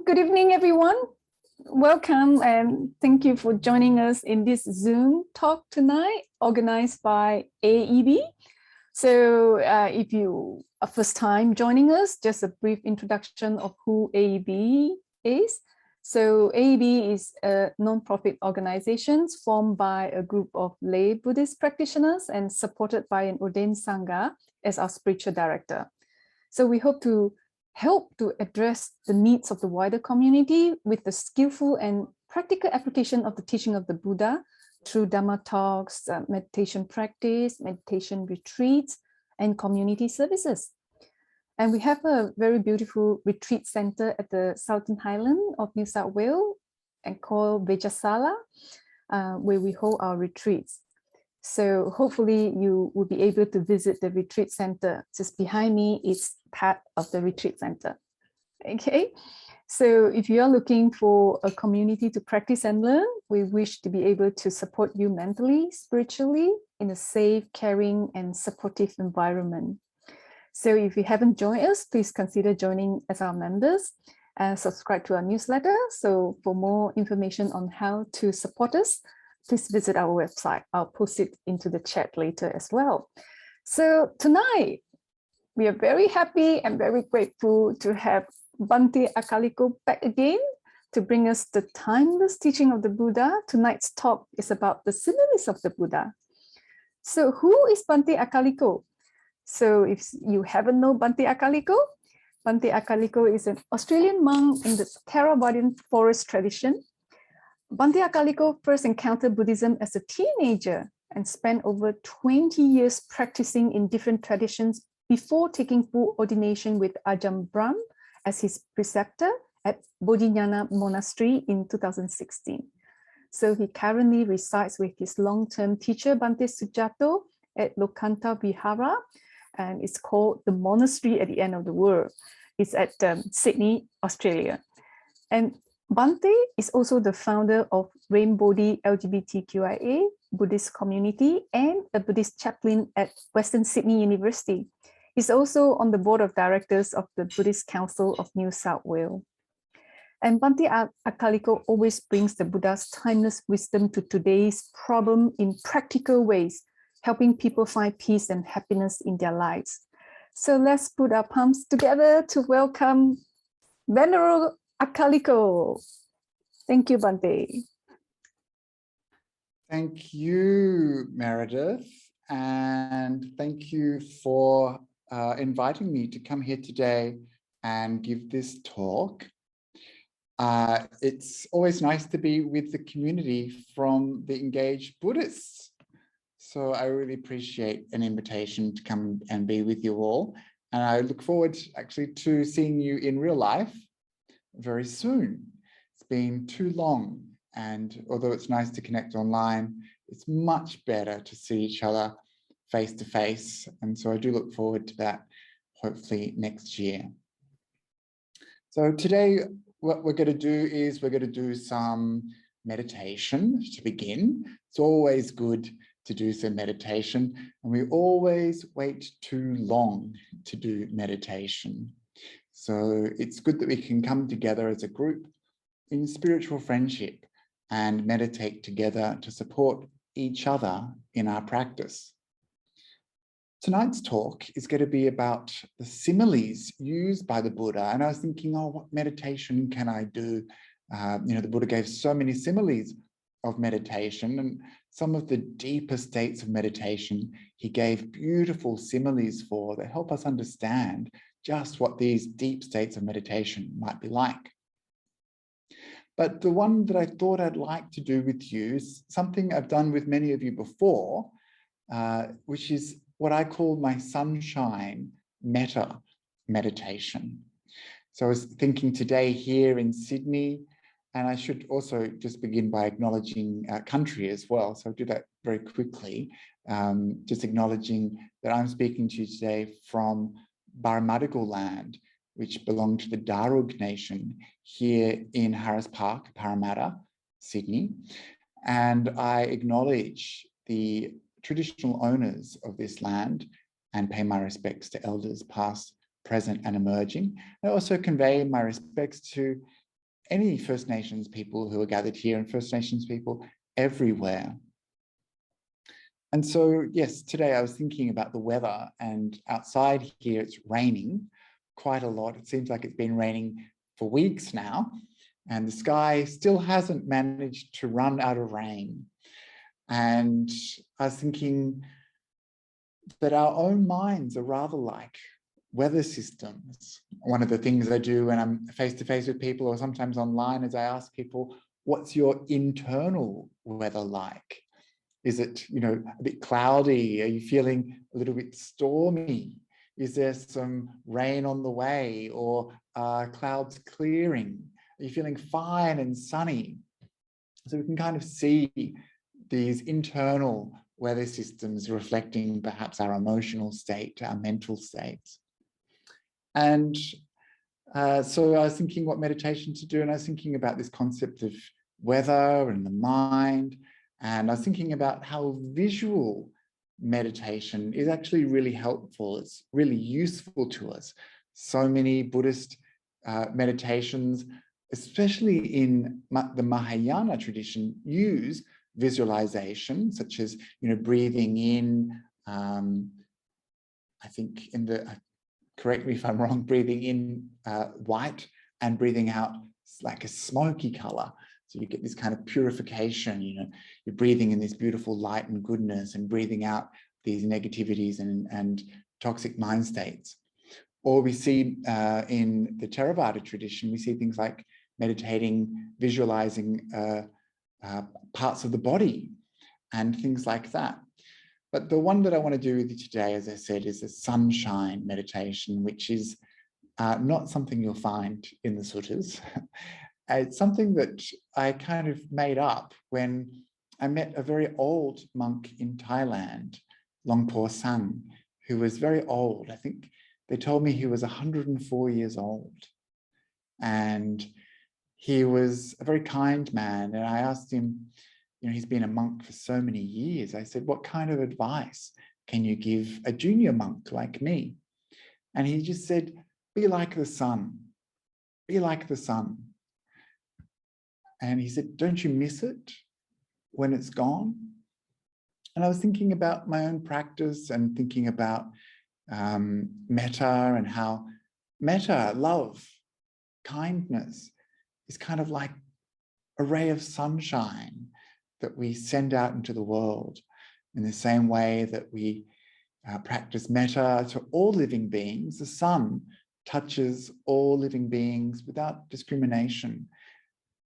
Good evening, everyone. Welcome and thank you for joining us in this Zoom talk tonight, organized by AEB. So if you are first time joining us, just a brief introduction of who AEB is. So AEB is a non-profit organization formed by a group of lay Buddhist practitioners and supported by an ordained Sangha as our spiritual director. So we hope to help to address the needs of the wider community with the skillful and practical application of the teaching of the Buddha through Dhamma talks, meditation practice, meditation retreats, and community services. And we have a very beautiful retreat center at the Southern Highland of New South Wales and called Vejasala, where we hold our retreats. So hopefully you will be able to visit the retreat center. Just behind me is part of the retreat center. Okay, so if you are looking for a community to practice and learn, we wish to be able to support you mentally, spiritually, in a safe, caring, and supportive environment. So if you haven't joined us, please consider joining as our members and subscribe to our newsletter. So for more information on how to support us, please visit our website. I'll post it into the chat later as well. So tonight, we are very happy and very grateful to have Bhante Akāliko back again to bring us the timeless teaching of the Buddha. Tonight's talk is about the Similes of the Buddha. So who is Bhante Akāliko? So if you haven't known Bhante Akāliko is an Australian monk in the Theravadan forest tradition. Bhante Akāliko first encountered Buddhism as a teenager and spent over 20 years practicing in different traditions before taking full ordination with Ajahn Brahm as his preceptor at Bodhili Monastery in 2016. So he currently resides with his long-term teacher Bhante Sujato at Lokanta Vihara, and it's called the Monastery at the End of the World. It's at Sydney, Australia. And Bhante is also the founder of Bodily LGBTQIA Buddhist community and a Buddhist chaplain at Western Sydney University. He's also on the board of directors of the Buddhist Council of New South Wales. And Bhante Akāliko always brings the Buddha's timeless wisdom to today's problem in practical ways, helping people find peace and happiness in their lives. So let's put our palms together to welcome Venerable Akāliko. Thank you, Bhante. Thank you, Meredith, and thank you for inviting me to come here today and give this talk. It's always nice to be with the community from the engaged Buddhists. So I really appreciate an invitation to come and be with you all. And I look forward actually to seeing you in real life very soon. It's been too long, and although it's nice to connect online, it's much better to see each other face to face. And so I do look forward to that, hopefully next year. So today, what we're going to do is we're going to do some meditation to begin. It's always good to do some meditation, and we always wait too long to do meditation. So it's good that we can come together as a group in spiritual friendship and meditate together to support each other in our practice. Tonight's talk is going to be about the similes used by the Buddha. And I was thinking, oh, what meditation can I do? The Buddha gave so many similes of meditation, and some of the deeper states of meditation, he gave beautiful similes for that help us understand just what these deep states of meditation might be like. But the one that I thought I'd like to do with you is something I've done with many of you before, which is what I call my sunshine metta meditation. So I was thinking today here in Sydney, and I should also just begin by acknowledging country as well. So I'll do that very quickly, just acknowledging that I'm speaking to you today from Barramadigal land, which belonged to the Darug Nation here in Harris Park, Parramatta, Sydney. And I acknowledge the traditional owners of this land and pay my respects to elders past, present and emerging. I also convey my respects to any First Nations people who are gathered here and First Nations people everywhere. And so, yes, today I was thinking about the weather, and outside here it's raining quite a lot. It seems like it's been raining for weeks now, and the sky still hasn't managed to run out of rain. And I was thinking that our own minds are rather like weather systems. One of the things I do when I'm face-to-face with people, or sometimes online, is I ask people, what's your internal weather like? Is it, a bit cloudy? Are you feeling a little bit stormy? Is there some rain on the way, or clouds clearing? Are you feeling fine and sunny? So we can kind of see these internal weather systems reflecting perhaps our emotional state, our mental states. And so I was thinking what meditation to do, and I was thinking about this concept of weather and the mind. And I was thinking about how visual meditation is actually really helpful. It's really useful to us. So many Buddhist meditations, especially in the Mahayana tradition, use visualization, such as, breathing in, I think correct me if I'm wrong, breathing in white and breathing out like a smoky color. So you get this kind of purification, you're breathing in this beautiful light and goodness, and breathing out these negativities and toxic mind states. Or we see in the Theravada tradition, we see things like meditating, visualizing parts of the body and things like that. But the one that I want to do with you today, as I said, is a sunshine meditation, which is not something you'll find in the suttas. It's something that I kind of made up when I met a very old monk in Thailand, Longpo Sang, who was very old. I think they told me he was 104 years old. And he was a very kind man. And I asked him, he's been a monk for so many years. I said, what kind of advice can you give a junior monk like me? And he just said, be like the sun. Be like the sun. And he said, don't you miss it when it's gone? And I was thinking about my own practice and thinking about metta, and how metta, love, kindness, is kind of like a ray of sunshine that we send out into the world, in the same way that we practice metta to all living beings. The sun touches all living beings without discrimination.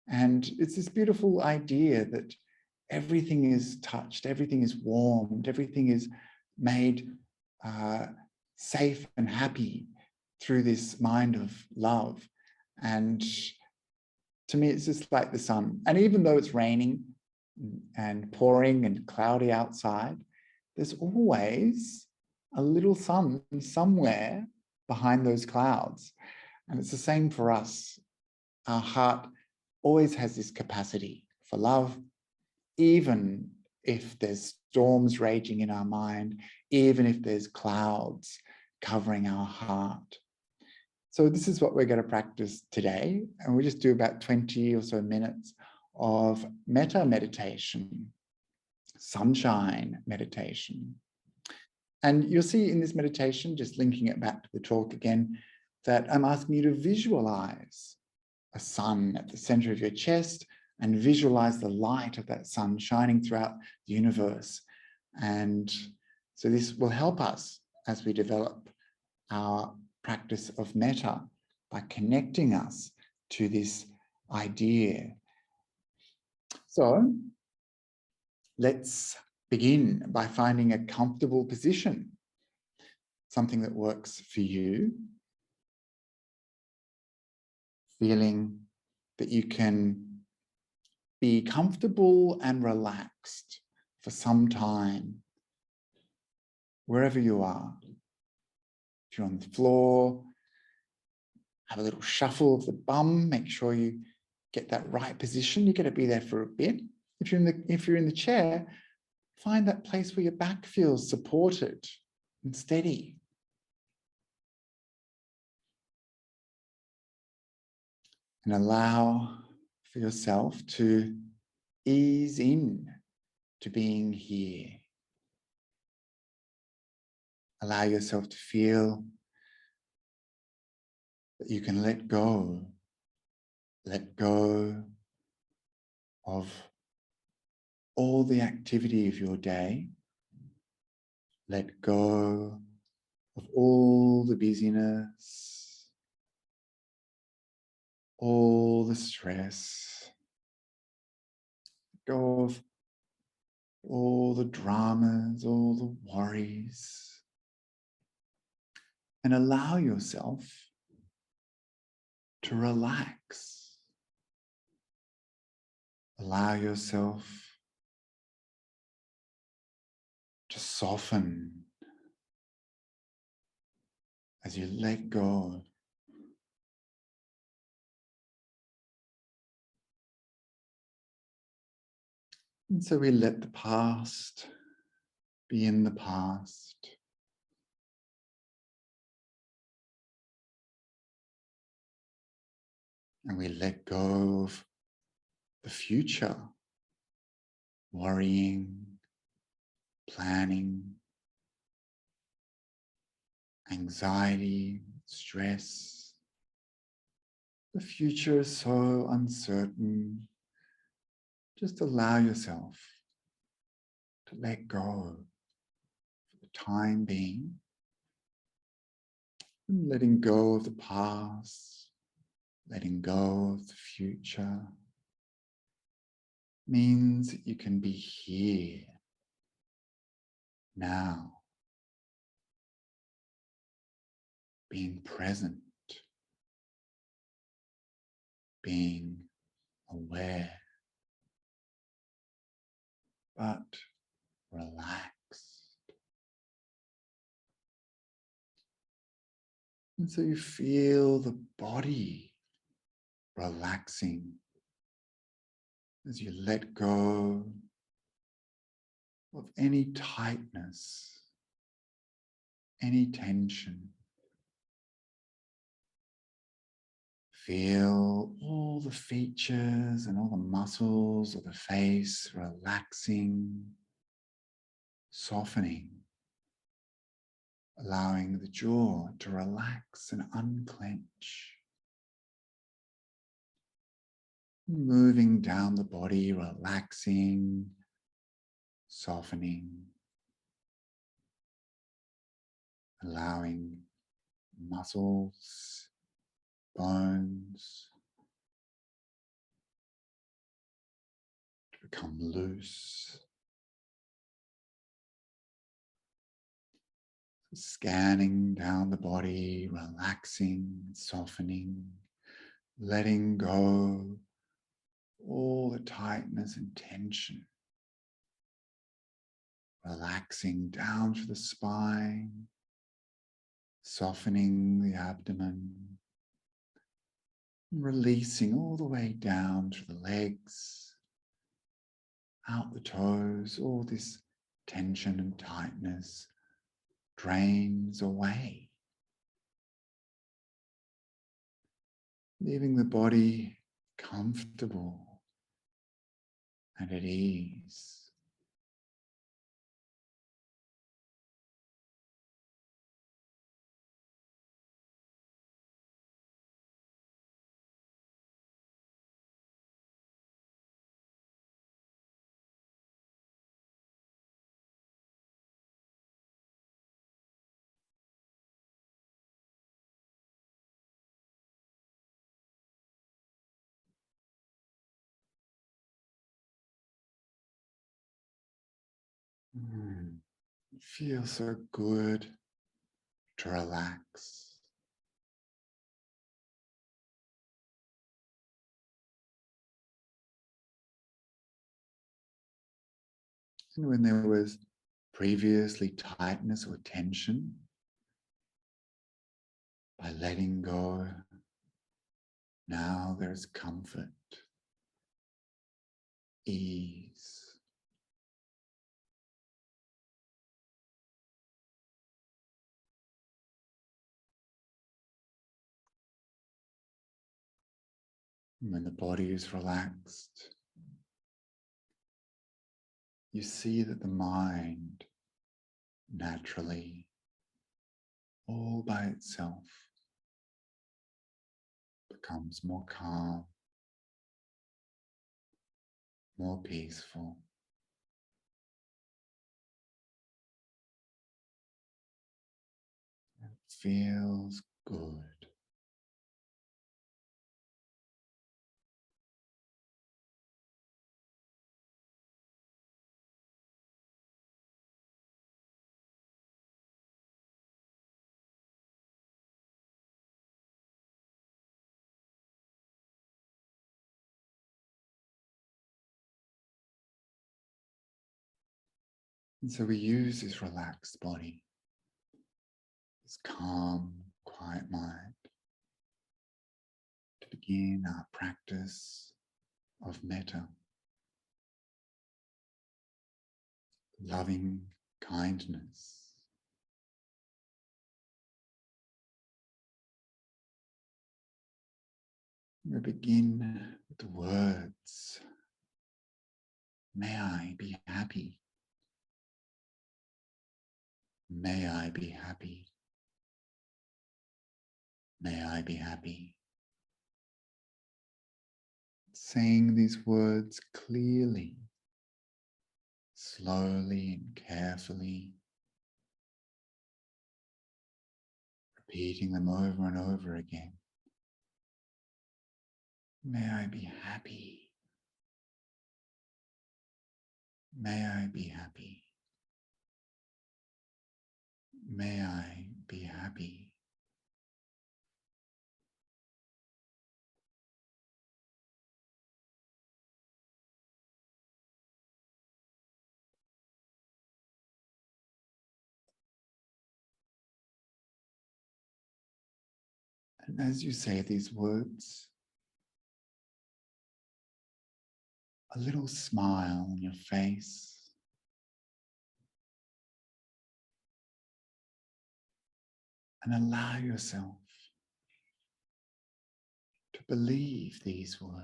And it's this beautiful idea that everything is touched, everything is warmed, everything is made safe and happy through this mind of love. And to me, it's just like the sun. And even though it's raining and pouring and cloudy outside, there's always a little sun somewhere behind those clouds. And it's the same for us. Our heart always has this capacity for love, even if there's storms raging in our mind, even if there's clouds covering our heart. So this is what we're going to practice today. And we'll just do about 20 or so minutes of metta meditation, sunshine meditation. And you'll see in this meditation, just linking it back to the talk again, that I'm asking you to visualize a sun at the center of your chest and visualize the light of that sun shining throughout the universe. And so this will help us as we develop our practice of metta by connecting us to this idea. So let's begin by finding a comfortable position, something that works for you. Feeling that you can be comfortable and relaxed for some time, wherever you are. If you're on the floor, have a little shuffle of the bum, make sure you get that right position. You're going to be there for a bit. If you're in the chair, find that place where your back feels supported and steady. And allow for yourself to ease in to being here. Allow yourself to feel that you can let go of all the activity of your day. Let go of all the busyness, all the stress. Let go of all the dramas, all the worries. And allow yourself to relax. Allow yourself to soften as you let go. And so we let the past be in the past. And we let go of the future, worrying, planning, anxiety, stress. The future is so uncertain. Just allow yourself to let go for the time being. And letting go of the past, letting go of the future means that you can be here now, being present, being aware, but relaxed. And so you feel the body relaxing as you let go of any tightness, any tension. Feel all the features and all the muscles of the face relaxing, softening, allowing the jaw to relax and unclench. Moving down the body, relaxing, softening, allowing muscles, bones to become loose. Scanning down the body, relaxing, softening, letting go all the tightness and tension. Relaxing down to the spine, softening the abdomen, releasing all the way down to the legs, out the toes. All this tension and tightness drains away, leaving the body comfortable and at ease. It feels so good to relax. And when there was previously tightness or tension, by letting go, now there's comfort, ease. When the body is relaxed, you see that the mind naturally, all by itself, becomes more calm, more peaceful. It feels good. And so we use this relaxed body, this calm, quiet mind, to begin our practice of metta, loving kindness. We begin with the words, may I be happy. May I be happy. May I be happy. Saying these words clearly, slowly and carefully, repeating them over and over again. May I be happy. May I be happy. May I be happy. And as you say these words, a little smile on your face, and allow yourself to believe these words.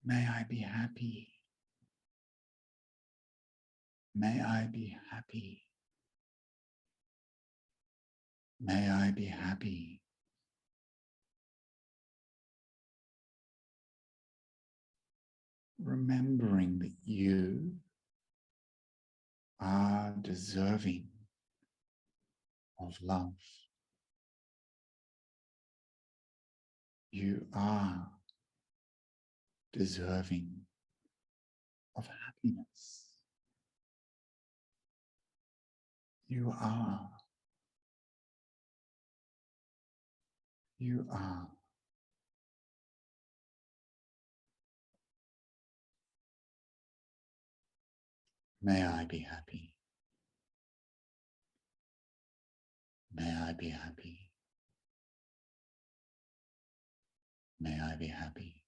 May I be happy. May I be happy. May I be happy. Remembering that you are deserving of love. You are deserving of happiness. You are. You are. May I be happy. May I be happy. May I be happy.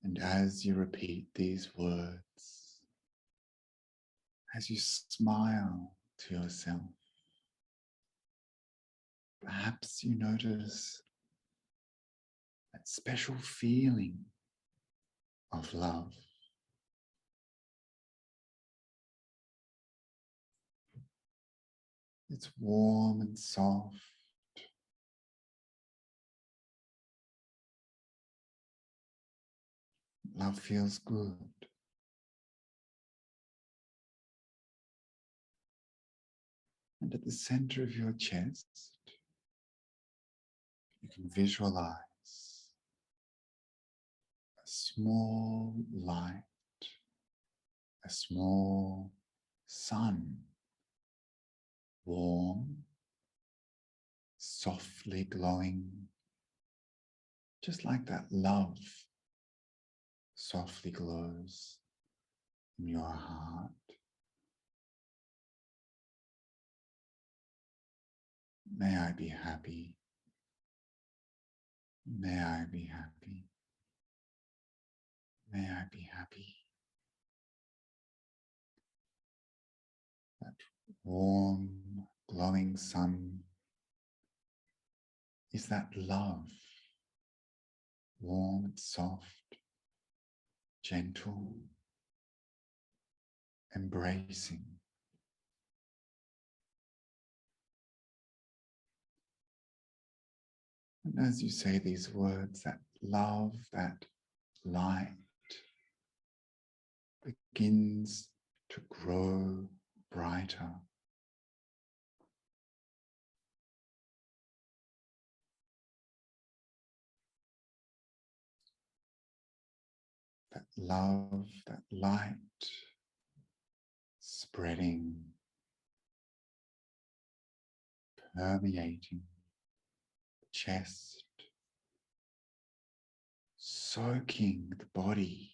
And as you repeat these words, as you smile to yourself, perhaps you notice that special feeling of love. It's warm and soft. Love feels good. And at the center of your chest, you can visualize a small light, a small sun, warm, softly glowing, just like that love softly glows in your heart. May I be happy. May I be happy. May I be happy. That warm, glowing sun is that love, warm and soft, gentle, embracing. And as you say these words, that love, that light begins to grow brighter. That love, that light spreading, permeating the chest, soaking the body,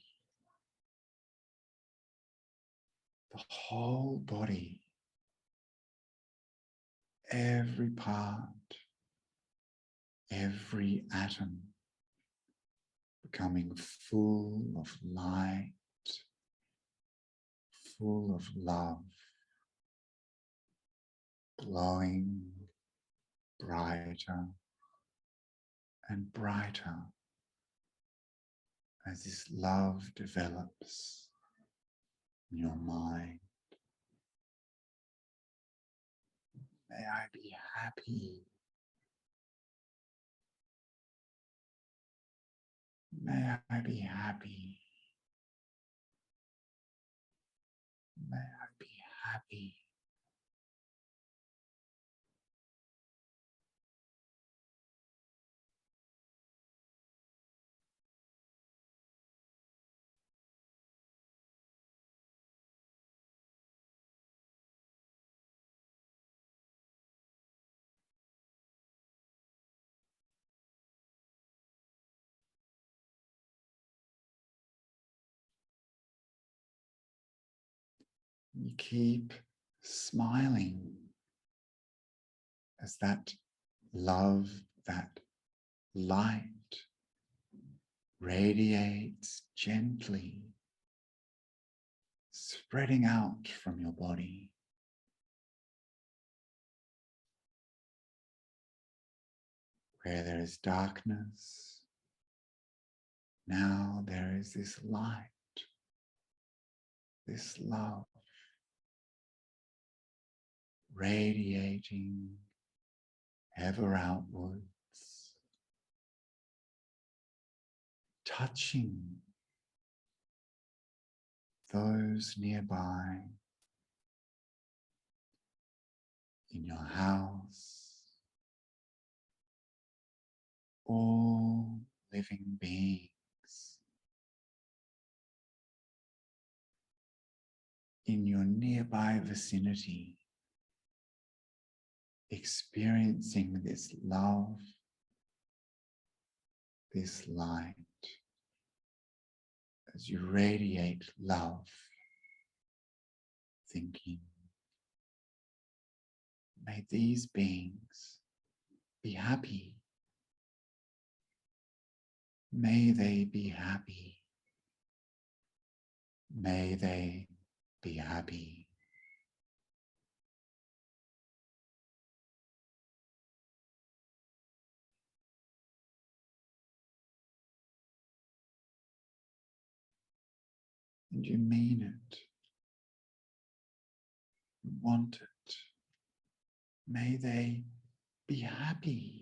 the whole body, every part, every atom, becoming full of light, full of love, glowing brighter and brighter as this love develops in your mind. May I be happy. May I be happy. May I be happy. You keep smiling as that love, that light radiates gently, spreading out from your body. Where there is darkness, now there is this light, this love, radiating ever outwards, touching those nearby, in your house, all living beings, in your nearby vicinity, experiencing this love, this light, as you radiate love, thinking, may these beings be happy. May they be happy. May they be happy. And you mean it. You want it. May they be happy.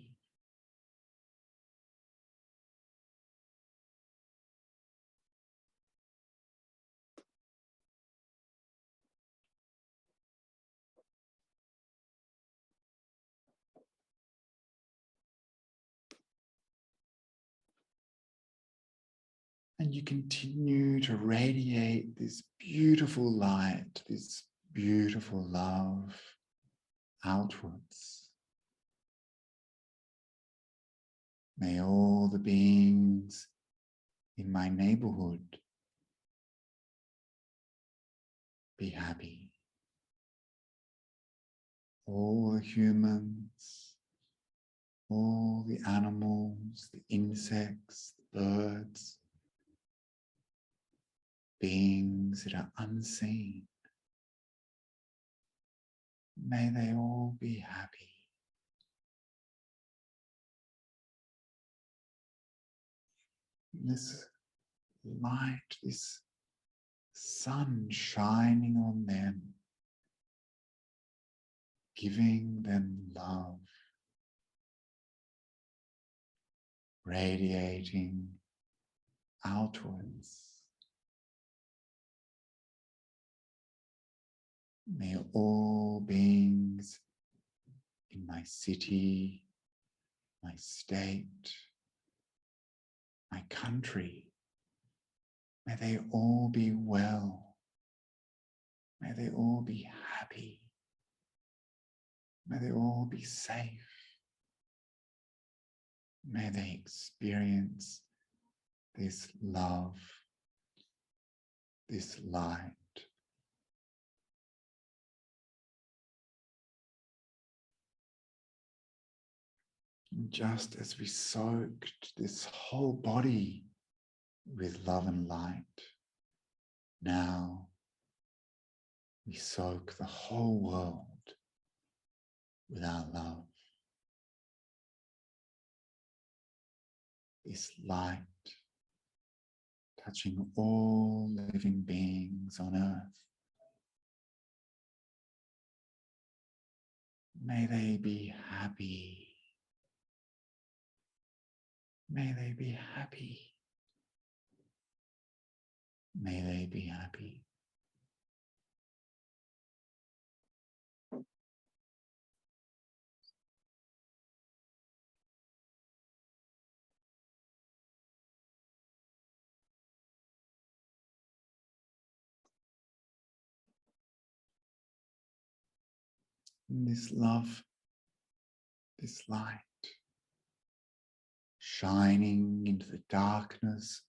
And you continue to radiate this beautiful light, this beautiful love outwards. May all the beings in my neighborhood be happy. All the humans, all the animals, the insects, the birds, beings that are unseen, may they all be happy. This light, this sun shining on them, giving them love, radiating outwards. May all beings in my city, my state, my country, may they all be well. May they all be happy. May they all be safe. May they experience this love, this light. And just as we soaked this whole body with love and light, now we soak the whole world with our love. This light touching all living beings on earth. May they be happy. May they be happy. May they be happy. And this love, this light, shining into the darkness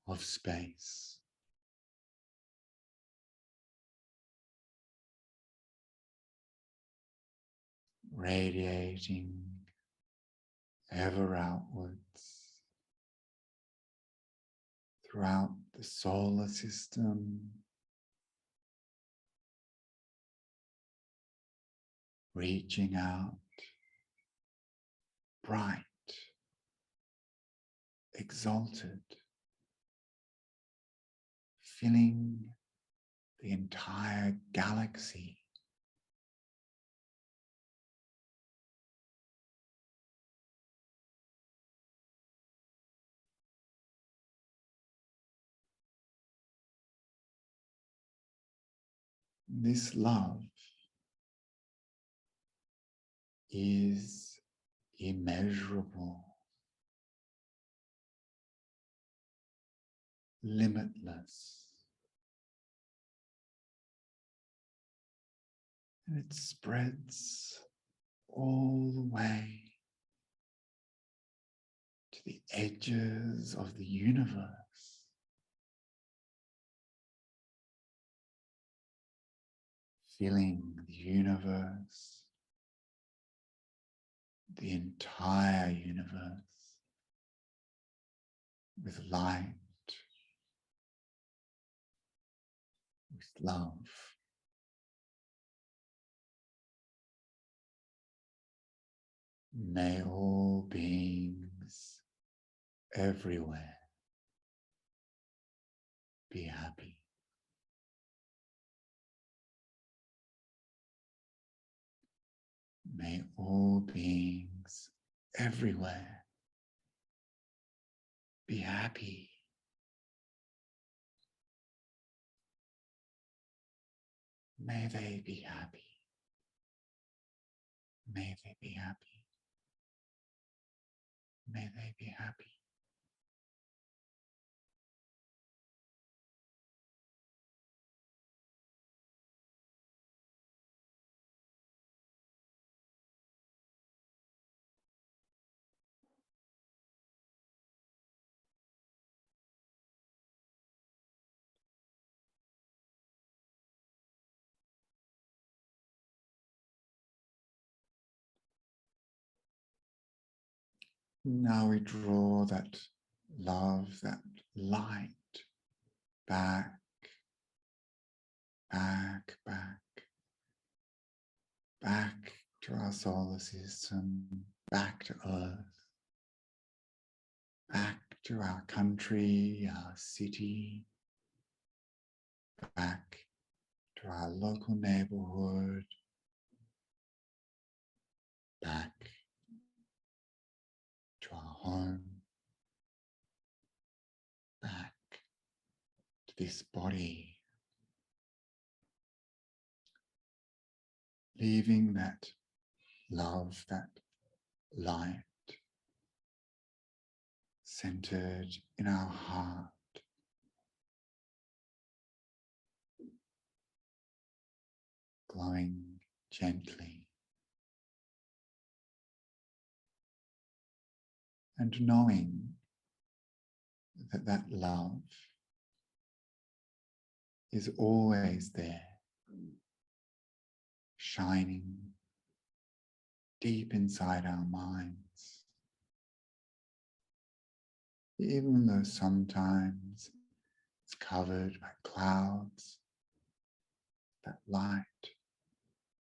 of space. Radiating ever outwards throughout the solar system, reaching out, bright, exalted, filling the entire galaxy. This love is immeasurable, limitless, and it spreads all the way to the edges of the universe. Filling the universe, the entire universe, with light, with love. May all beings everywhere be happy. May all beings everywhere be happy. May they be happy. May they be happy. May they be happy. Now we draw that love, that light back, back, back, back to our solar system, back to Earth, back to our country, our city, back to our local neighborhood, back to our home, back to this body, leaving that love, that light centered in our heart, glowing gently, and knowing that that love is always there, shining deep inside our minds, even though sometimes it's covered by clouds. That light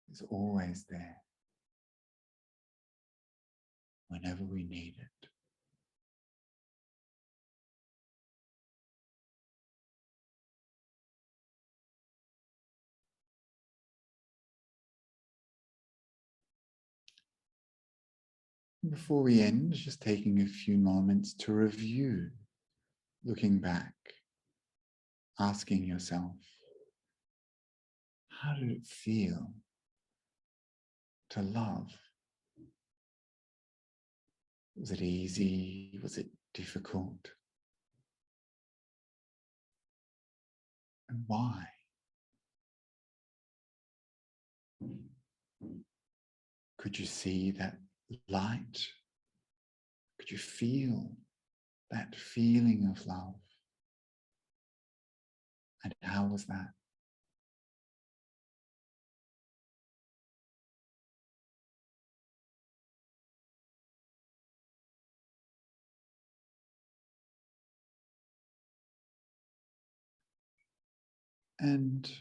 is always there whenever we need it. Before we end, just taking a few moments to review, looking back, asking yourself, how did it feel to love? Was it easy? Was it difficult? And why? Could you see that light? Could you feel that feeling of love? And how was that? And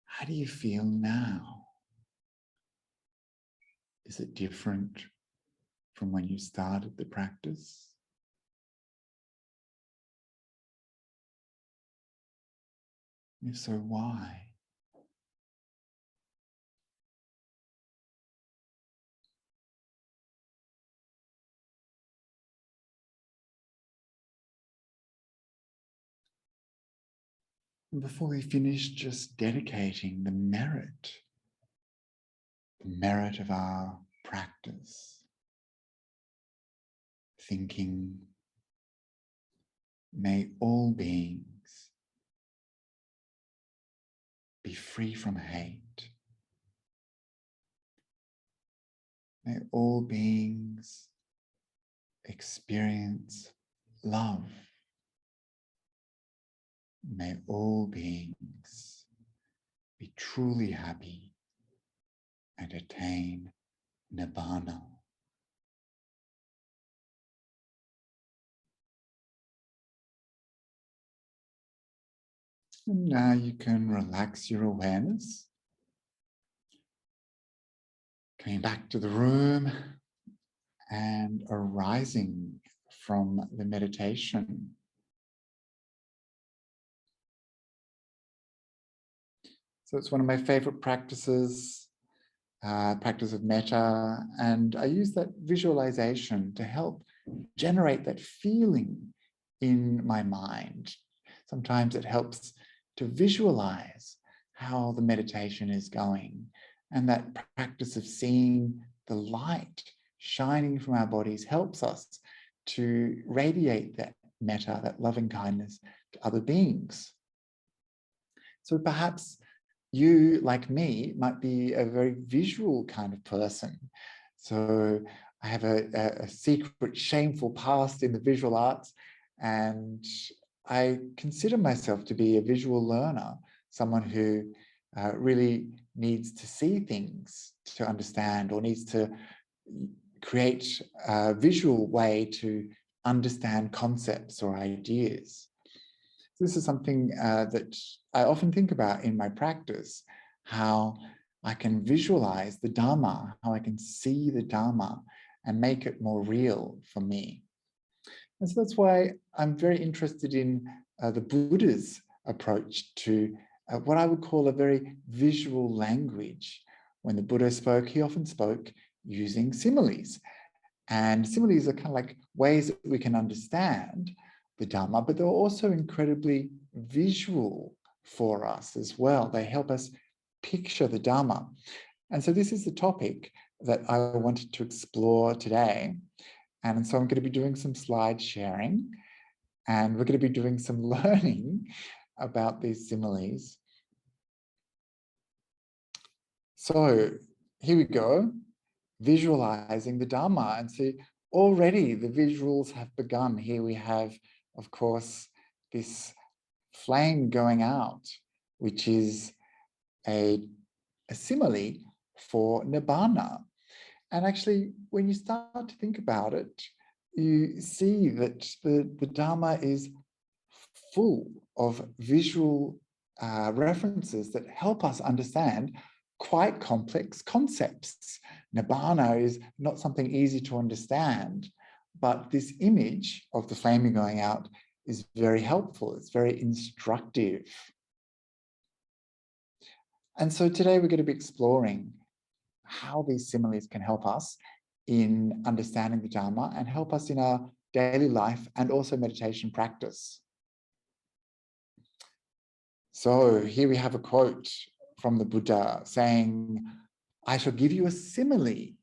how do you feel now? Is it different from when you started the practice? If so, why? And before we finish, just dedicating the merit of our practice. Thinking, may all beings be free from hate. May all beings experience love. May all beings be truly happy and attain nibbana. And now you can relax your awareness, coming back to the room and arising from the meditation. So it's one of my favorite practices, practice of metta, and I use that visualization to help generate that feeling in my mind. Sometimes it helps to visualize how the meditation is going, and that practice of seeing the light shining from our bodies helps us to radiate that metta, that loving kindness to other beings. So perhaps you, like me, might be a very visual kind of person. So I have a secret, shameful past in the visual arts, and I consider myself to be a visual learner, someone who really needs to see things to understand, or needs to create a visual way to understand concepts or ideas. This is something that I often think about in my practice, how I can visualize the Dharma, how I can see the Dharma and make it more real for me. And so that's why I'm very interested in the Buddha's approach to what I would call a very visual language. When the Buddha spoke, he often spoke using similes. And similes are kind of like ways that we can understand the Dhamma, but they're also incredibly visual for us as well. They help us picture the Dhamma. And so this is the topic that I wanted to explore today. And so I'm going to be doing some slide sharing, and we're going to be doing some learning about these similes. So here we go, visualizing the Dhamma. And see, already the visuals have begun. Here we have, of course, this flame going out, which is a simile for nibbana. And actually, when you start to think about it, you see that the Dhamma is full of visual references that help us understand quite complex concepts. Nibbana is not something easy to understand, but this image of the flame going out is very helpful. It's very instructive. And so today we're going to be exploring how these similes can help us in understanding the Dhamma and help us in our daily life and also meditation practice. So here we have a quote from the Buddha saying, "I shall give you a simile,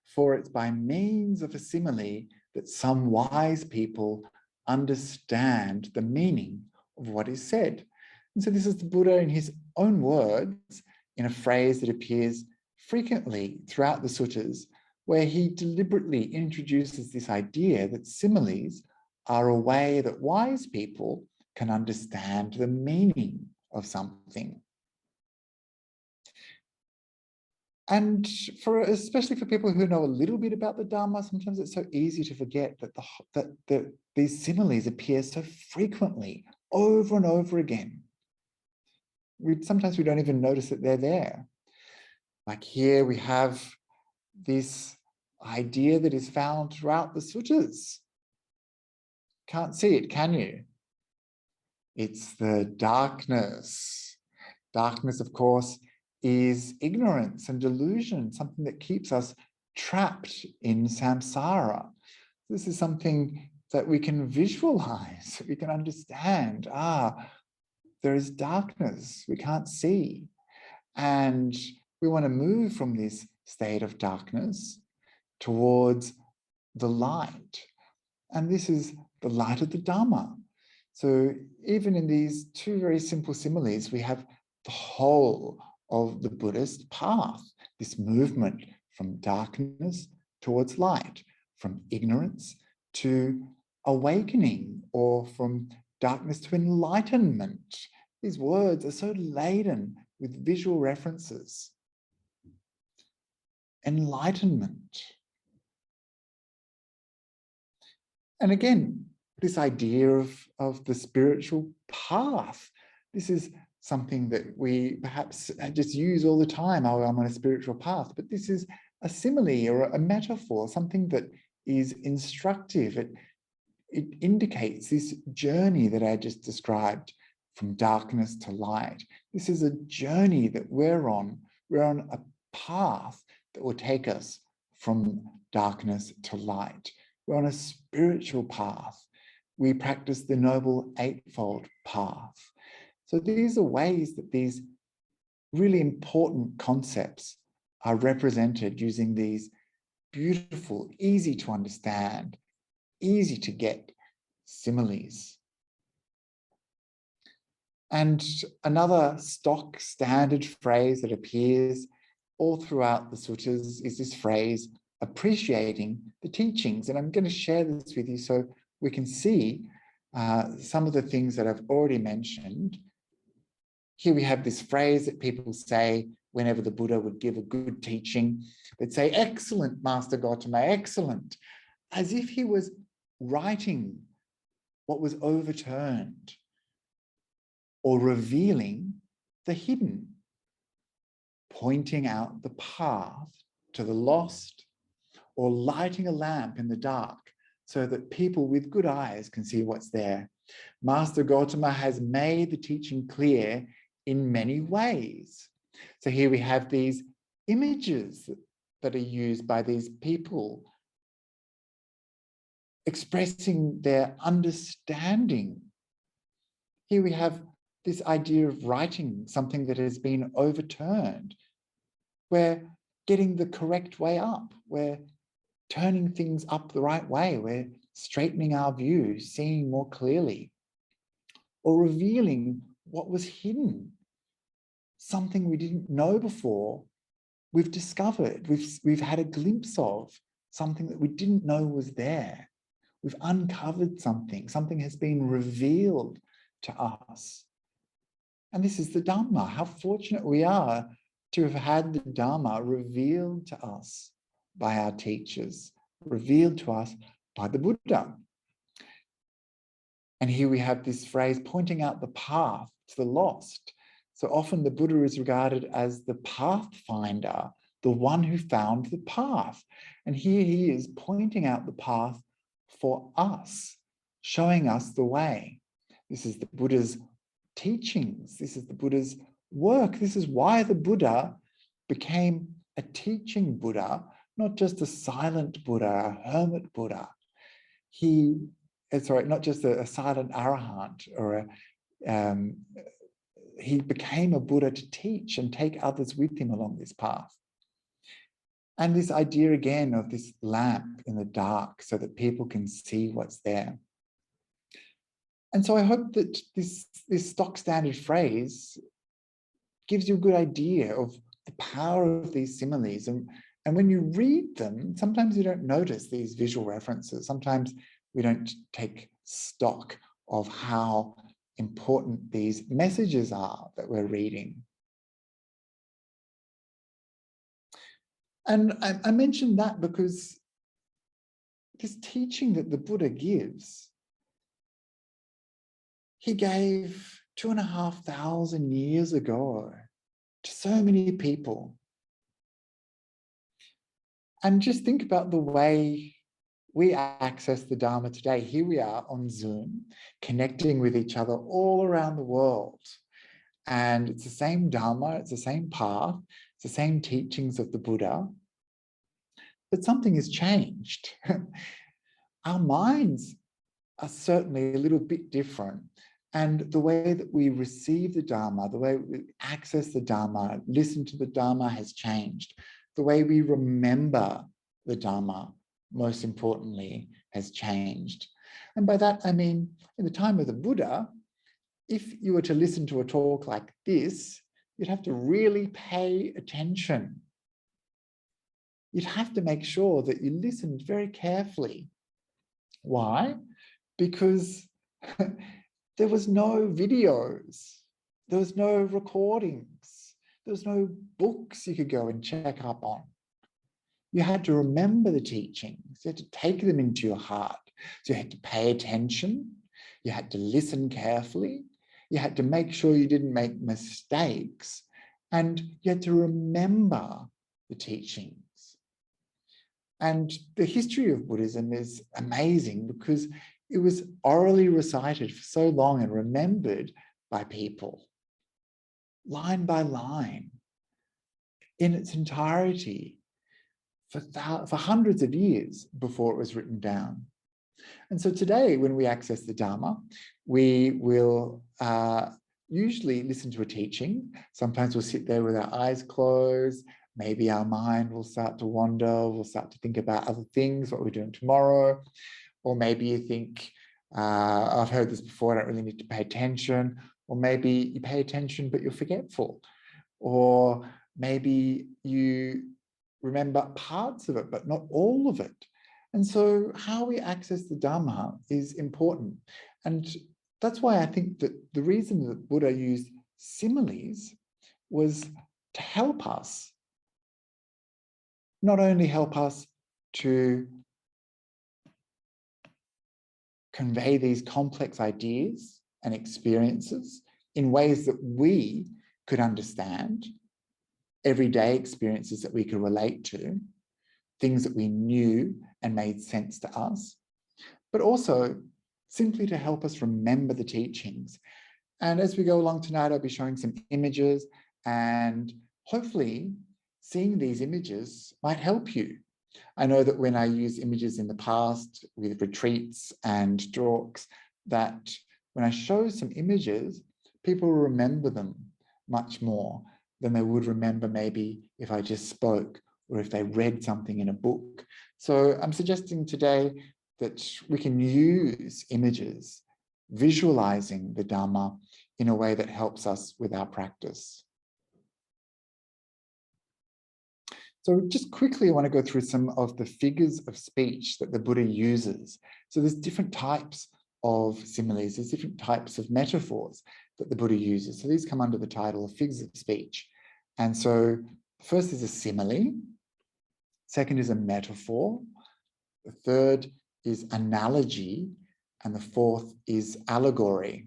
for it's by means of a simile that some wise people understand the meaning of what is said." And so this is the Buddha in his own words, in a phrase that appears frequently throughout the suttas, where he deliberately introduces this idea that similes are a way that wise people can understand the meaning of something. And especially for people who know a little bit about the Dhamma, sometimes it's so easy to forget that these similes appear so frequently, over and over again. Sometimes we don't even notice that they're there. Like here we have this idea that is found throughout the suttas. Can't see it, can you? It's the darkness. Darkness, of course, is ignorance and delusion, something that keeps us trapped in samsara. This is something that we can visualize, we can understand. There is darkness, we can't see. And we want to move from this state of darkness towards the light. And this is the light of the Dhamma. So even in these two very simple similes, we have the whole of the Buddhist path, this movement from darkness towards light, from ignorance to awakening, or from darkness to enlightenment. These words are so laden with visual references. Enlightenment. And again, this idea of the spiritual path. This is something that we perhaps just use all the time. Oh, I'm on a spiritual path. But this is a simile or a metaphor, something that is instructive. It indicates this journey that I just described from darkness to light. This is a journey that we're on. We're on a path that will take us from darkness to light. We're on a spiritual path. We practice the Noble Eightfold Path. So these are ways that these really important concepts are represented using these beautiful, easy to understand, easy to get similes. And another stock standard phrase that appears all throughout the suttas is this phrase, appreciating the teachings. And I'm going to share this with you so we can see some of the things that I've already mentioned. Here we have this phrase that people say, whenever the Buddha would give a good teaching, they'd say, "Excellent, Master Gautama, excellent," as if he was writing what was overturned or revealing the hidden, pointing out the path to the lost, or lighting a lamp in the dark so that people with good eyes can see what's there. Master Gautama has made the teaching clear in many ways. So here we have these images that are used by these people expressing their understanding. Here we have this idea of writing something that has been overturned. We're getting the correct way up. We're turning things up the right way. We're straightening our view, seeing more clearly, or revealing what was hidden, something we didn't know before. We've discovered, we've had a glimpse of something that we didn't know was there. We've uncovered something. Something has been revealed to us. And this is the Dhamma. How fortunate we are to have had the Dhamma revealed to us by our teachers, revealed to us by the Buddha. And here we have this phrase, pointing out the path to the lost. So often the Buddha is regarded as the pathfinder, the one who found the path. And here he is pointing out the path for us, showing us the way. This is the Buddha's teachings. This is the Buddha's work. This is why the Buddha became a teaching Buddha, not just a silent Buddha, a hermit Buddha. Not just a silent arahant, or he became a Buddha to teach and take others with him along this path. And this idea again of this lamp in the dark so that people can see what's there. And so I hope that this stock standard phrase gives you a good idea of the power of these similes. And when you read them, sometimes you don't notice these visual references. Sometimes we don't take stock of how important these messages are that we're reading. And I mentioned that because this teaching that the Buddha gives, he gave 2,500 years ago to so many people. And just think about the way we access the Dharma today. Here we are on Zoom, connecting with each other all around the world. And it's the same Dharma, it's the same path, it's the same teachings of the Buddha, but something has changed. Our minds are certainly a little bit different. And the way that we receive the Dharma, the way we access the Dharma, listen to the Dharma has changed. The way we remember the Dharma, most importantly, has changed. And by that, I mean, in the time of the Buddha, if you were to listen to a talk like this, you'd have to really pay attention. You'd have to make sure that you listened very carefully. Why? Because there was no videos, there was no recordings, there was no books you could go and check up on. You had to remember the teachings, you had to take them into your heart. So you had to pay attention, you had to listen carefully, you had to make sure you didn't make mistakes, and you had to remember the teachings. And the history of Buddhism is amazing because it was orally recited for so long and remembered by people, line by line, in its entirety, for hundreds of years before it was written down. And so today, when we access the Dharma, we will usually listen to a teaching. Sometimes we'll sit there with our eyes closed. Maybe our mind will start to wander. We'll start to think about other things, what we're doing tomorrow. Or maybe you think, I've heard this before, I don't really need to pay attention. Or maybe you pay attention, but you're forgetful. Or maybe you remember parts of it, but not all of it. And so how we access the Dhamma is important. And that's why I think that the reason that Buddha used similes was to help us, not only help us to convey these complex ideas and experiences in ways that we could understand, everyday experiences that we could relate to, things that we knew and made sense to us, but also simply to help us remember the teachings. And as we go along tonight, I'll be showing some images, and hopefully seeing these images might help you. I know that when I use images in the past with retreats and talks, that when I show some images, people remember them much more than they would remember maybe if I just spoke or if they read something in a book. So I'm suggesting today that we can use images, visualizing the Dhamma in a way that helps us with our practice. So just quickly, I want to go through some of the figures of speech that the Buddha uses. So there's different types of similes, there's different types of metaphors that the Buddha uses. So these come under the title of figures of speech. And so the first is a simile, second is a metaphor, the third is analogy, and the fourth is allegory.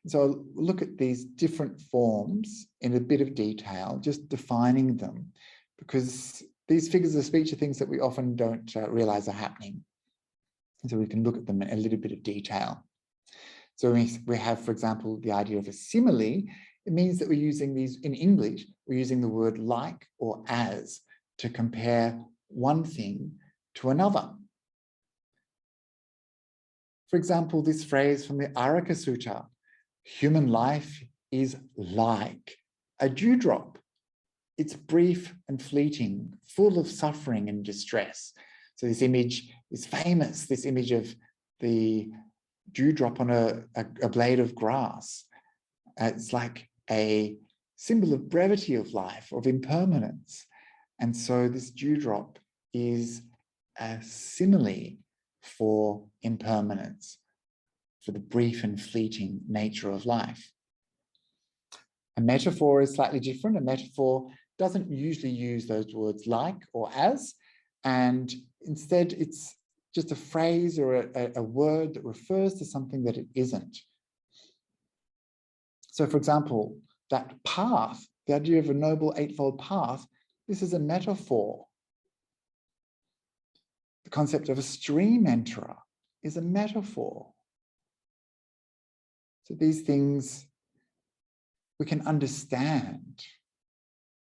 So look at these different forms in a bit of detail, just defining them, because these figures of speech are things that we often don't realize are happening. And so we can look at them in a little bit of detail. So we have, for example, the idea of a simile. It means that we're using these, in English, we're using the word like or as to compare one thing to another. For example, this phrase from the Araka Sutta, human life is like a dewdrop. It's brief and fleeting, full of suffering and distress. So this image is famous, this image of the dewdrop on a blade of grass. It's like a symbol of brevity of life, of impermanence. And so this dewdrop is a simile for impermanence, for the brief and fleeting nature of life. A metaphor is slightly different. A metaphor doesn't usually use those words like or as, and instead it's just a phrase or a word that refers to something that it isn't. So for example, that path, the idea of a noble eightfold path, this is a metaphor. The concept of a stream enterer is a metaphor. So these things we can understand.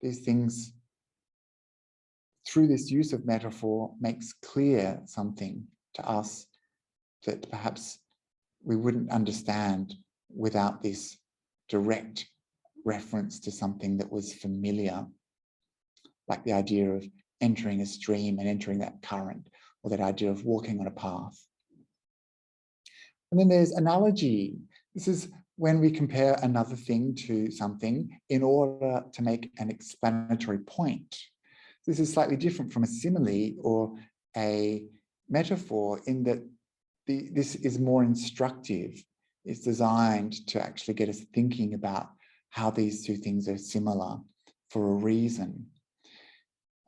These things, through this use of metaphor, makes clear something to us that perhaps we wouldn't understand without this direct reference to something that was familiar, like the idea of entering a stream and entering that current, or that idea of walking on a path. And then there's analogy. This is when we compare another thing to something in order to make an explanatory point. This is slightly different from a simile or a metaphor in that this is more instructive. It's designed to actually get us thinking about how these two things are similar for a reason.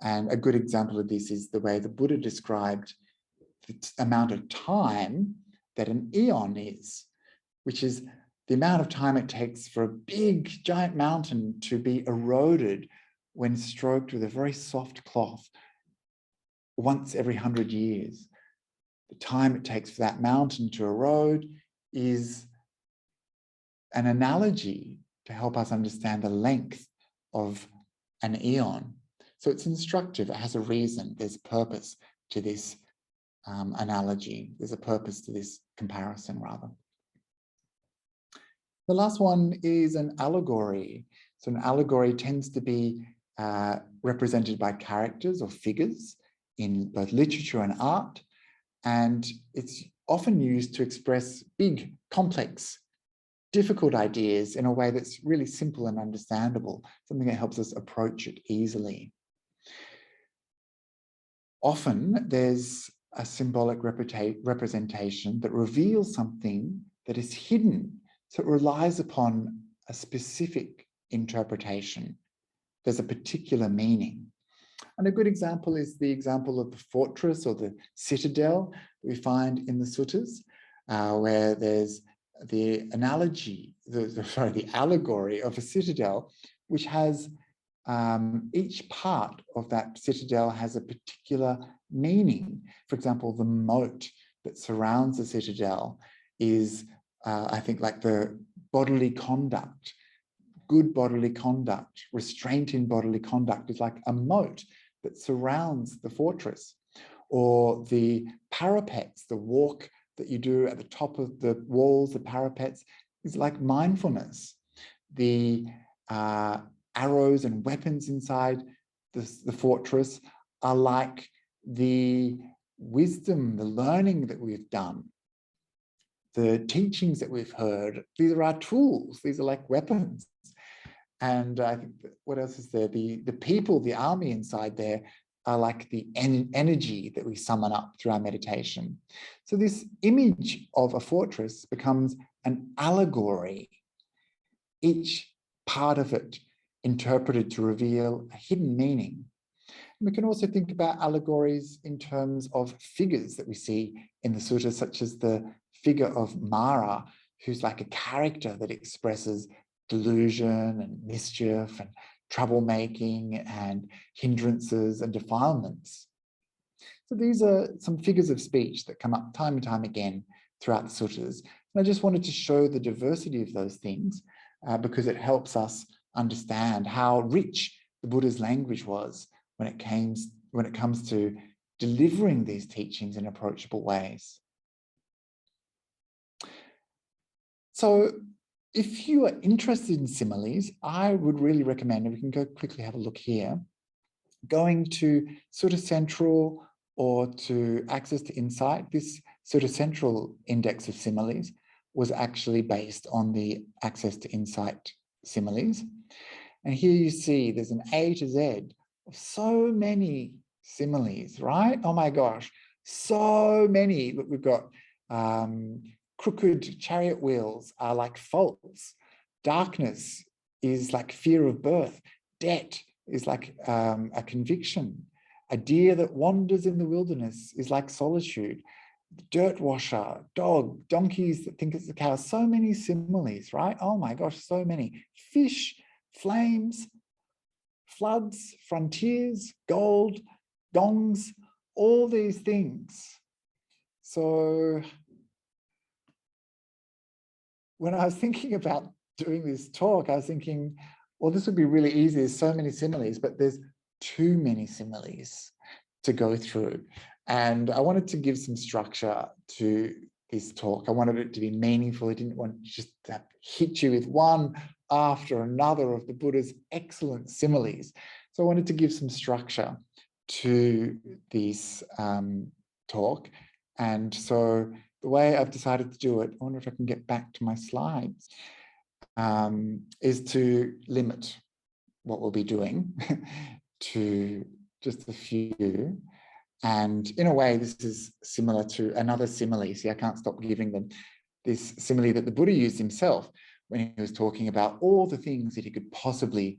And a good example of this is the way the Buddha described the amount of time that an eon is, which is the amount of time it takes for a big, giant mountain to be eroded when stroked with a very soft cloth once every 100 years. The time it takes for that mountain to erode is an analogy to help us understand the length of an eon. So it's instructive, it has a reason, there's a purpose to this analogy, there's a purpose to this comparison rather. The last one is an allegory. So an allegory tends to be represented by characters or figures in both literature and art, and it's often used to express big, complex, difficult ideas in a way that's really simple and understandable, something that helps us approach it easily. Often there's a symbolic representation that reveals something that is hidden. So it relies upon a specific interpretation. there's a particular meaning. And a good example is the example of the fortress or the citadel we find in the suttas, where there's the analogy, the allegory of a citadel, which has each part of that citadel has a particular meaning. For example, the moat that surrounds the citadel is, I think, like the bodily conduct. Good bodily conduct, restraint in bodily conduct is like a moat that surrounds the fortress. Or the parapets, the walk that you do at the top of the walls, the parapets, is like mindfulness. The arrows and weapons inside the fortress are like the wisdom, the learning that we've done. The teachings that we've heard, these are our tools, these are like weapons. And I think, what else is there? The people, the army inside there are like the energy that we summon up through our meditation. So this image of a fortress becomes an allegory, each part of it interpreted to reveal a hidden meaning. And we can also think about allegories in terms of figures that we see in the sutta, such as the figure of Mara, who's like a character that expresses delusion and mischief and troublemaking and hindrances and defilements. So these are some figures of speech that come up time and time again throughout the suttas. And I just wanted to show the diversity of those things because it helps us understand how rich the Buddha's language was when it comes to delivering these teachings in approachable ways. So if you are interested in similes, I would really recommend, and we can go quickly have a look here, going to Sutta Central or to Access to Insight. This Sutta Central index of similes was actually based on the Access to Insight similes. And here you see there's an A to Z of so many similes, right? Oh my gosh, so many. Look, we've got crooked chariot wheels are like faults. Darkness is like fear of birth. Debt is like a conviction. A deer that wanders in the wilderness is like solitude. Dirt washer, dog, donkeys that think it's a cow. So many similes, right? Oh my gosh, so many. Fish, flames, floods, frontiers, gold, gongs, all these things. So when I was thinking about doing this talk, I was thinking, well, this would be really easy. There's so many similes, but there's too many similes to go through. And I wanted to give some structure to this talk. I wanted it to be meaningful. I didn't want just to hit you with one after another of the Buddha's excellent similes. So I wanted to give some structure to this talk. And so the way I've decided to do it, I wonder if I can get back to my slides, is to limit what we'll be doing to just a few. And in a way, this is similar to another simile. See, I can't stop giving them this simile that the Buddha used himself when he was talking about all the things that he could possibly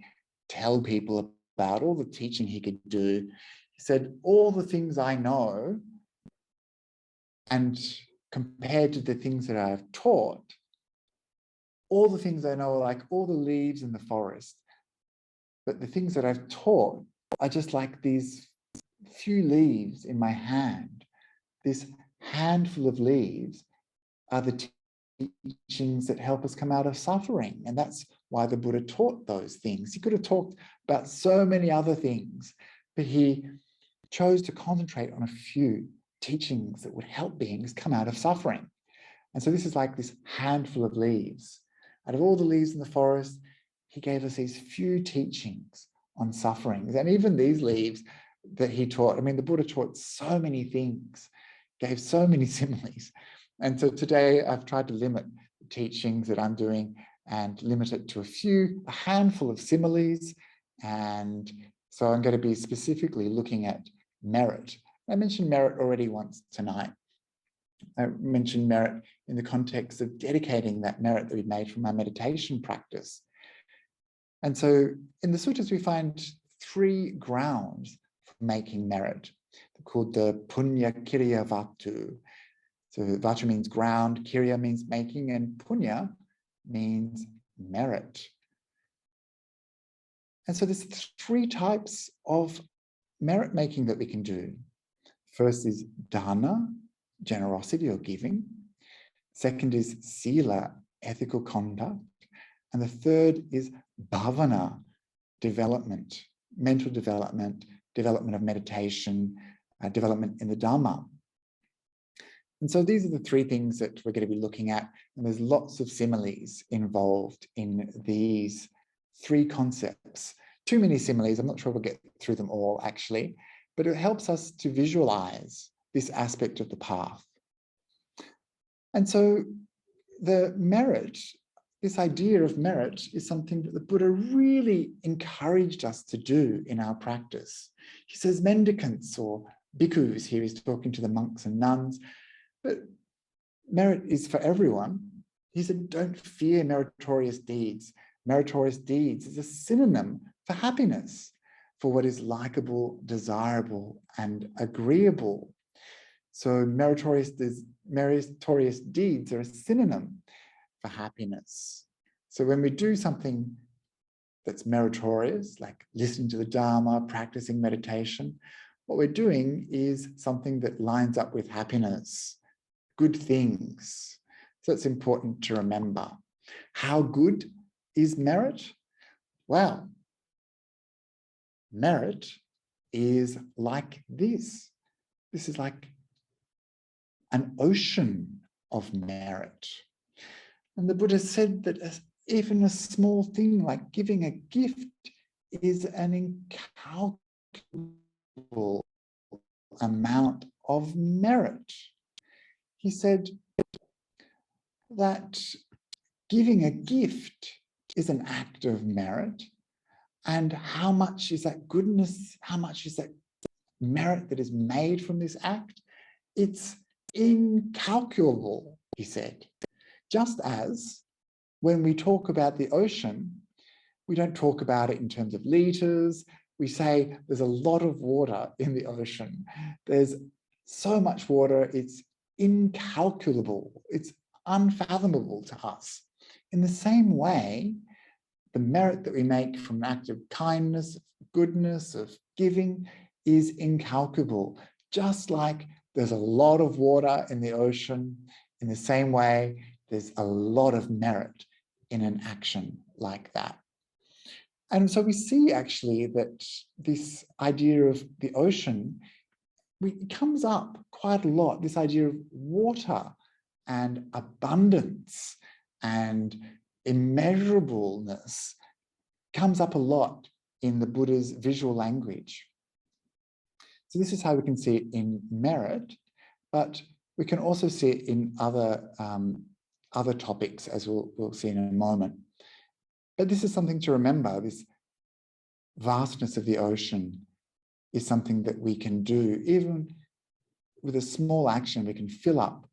tell people about, all the teaching he could do. He said, all the things I know, and compared to the things that I've taught, all the things I know are like all the leaves in the forest. But the things that I've taught are just like these few leaves in my hand. This handful of leaves are the teachings that help us come out of suffering. And that's why the Buddha taught those things. He could have talked about so many other things, but he chose to concentrate on a few teachings that would help beings come out of suffering. And so this is like this handful of leaves. Out of all the leaves in the forest, he gave us these few teachings on sufferings. And even these leaves that he taught, I mean, the Buddha taught so many things, gave so many similes. And so today I've tried to limit the teachings that I'm doing and limit it to a handful of similes. And so I'm going to be specifically looking at merit. I mentioned merit already once tonight. I mentioned merit in the context of dedicating that merit that we've made from our meditation practice. And so in the suttas, we find 3 grounds for making merit. They're called the punya kirya vatu. So vatu means ground, kirya means making, and punya means merit. And so there's 3 types of merit making that we can do. First is Dhana, generosity or giving. Second is Sila, ethical conduct. And the third is Bhavana, development, mental development, development of meditation, development in the Dhamma. And so these are the 3 things that we're going to be looking at. And there's lots of similes involved in these 3 concepts. Too many similes, I'm not sure we'll get through them all actually, but it helps us to visualize this aspect of the path. And so the merit, this idea of merit, is something that the Buddha really encouraged us to do in our practice. He says mendicants or bhikkhus, here he's talking to the monks and nuns, but merit is for everyone. He said, don't fear meritorious deeds. Meritorious deeds is a synonym for happiness, for what is likable, desirable, and agreeable. So meritorious deeds are a synonym for happiness. So when we do something that's meritorious, like listening to the Dharma, practicing meditation, what we're doing is something that lines up with happiness, good things. So it's important to remember. How good is merit? Well, merit is like this. This is like an ocean of merit. And the Buddha said that even a small thing like giving a gift is an incalculable amount of merit. He said that giving a gift is an act of merit. And how much is that goodness, how much is that merit that is made from this act? It's incalculable, he said. Just as when we talk about the ocean, we don't talk about it in terms of liters. We say there's a lot of water in the ocean. There's so much water, it's incalculable. It's unfathomable to us. In the same way, the merit that we make from an act of kindness, of goodness, of giving is incalculable. Just like there's a lot of water in the ocean, in the same way, there's a lot of merit in an action like that. And so we see actually that this idea of the ocean, it comes up quite a lot, this idea of water and abundance and immeasurableness comes up a lot in the Buddha's visual language. So this is how we can see it in merit, but we can also see it in other topics, as we'll see in a moment. But this is something to remember. This vastness of the ocean is something that we can do. Even with a small action, we can fill up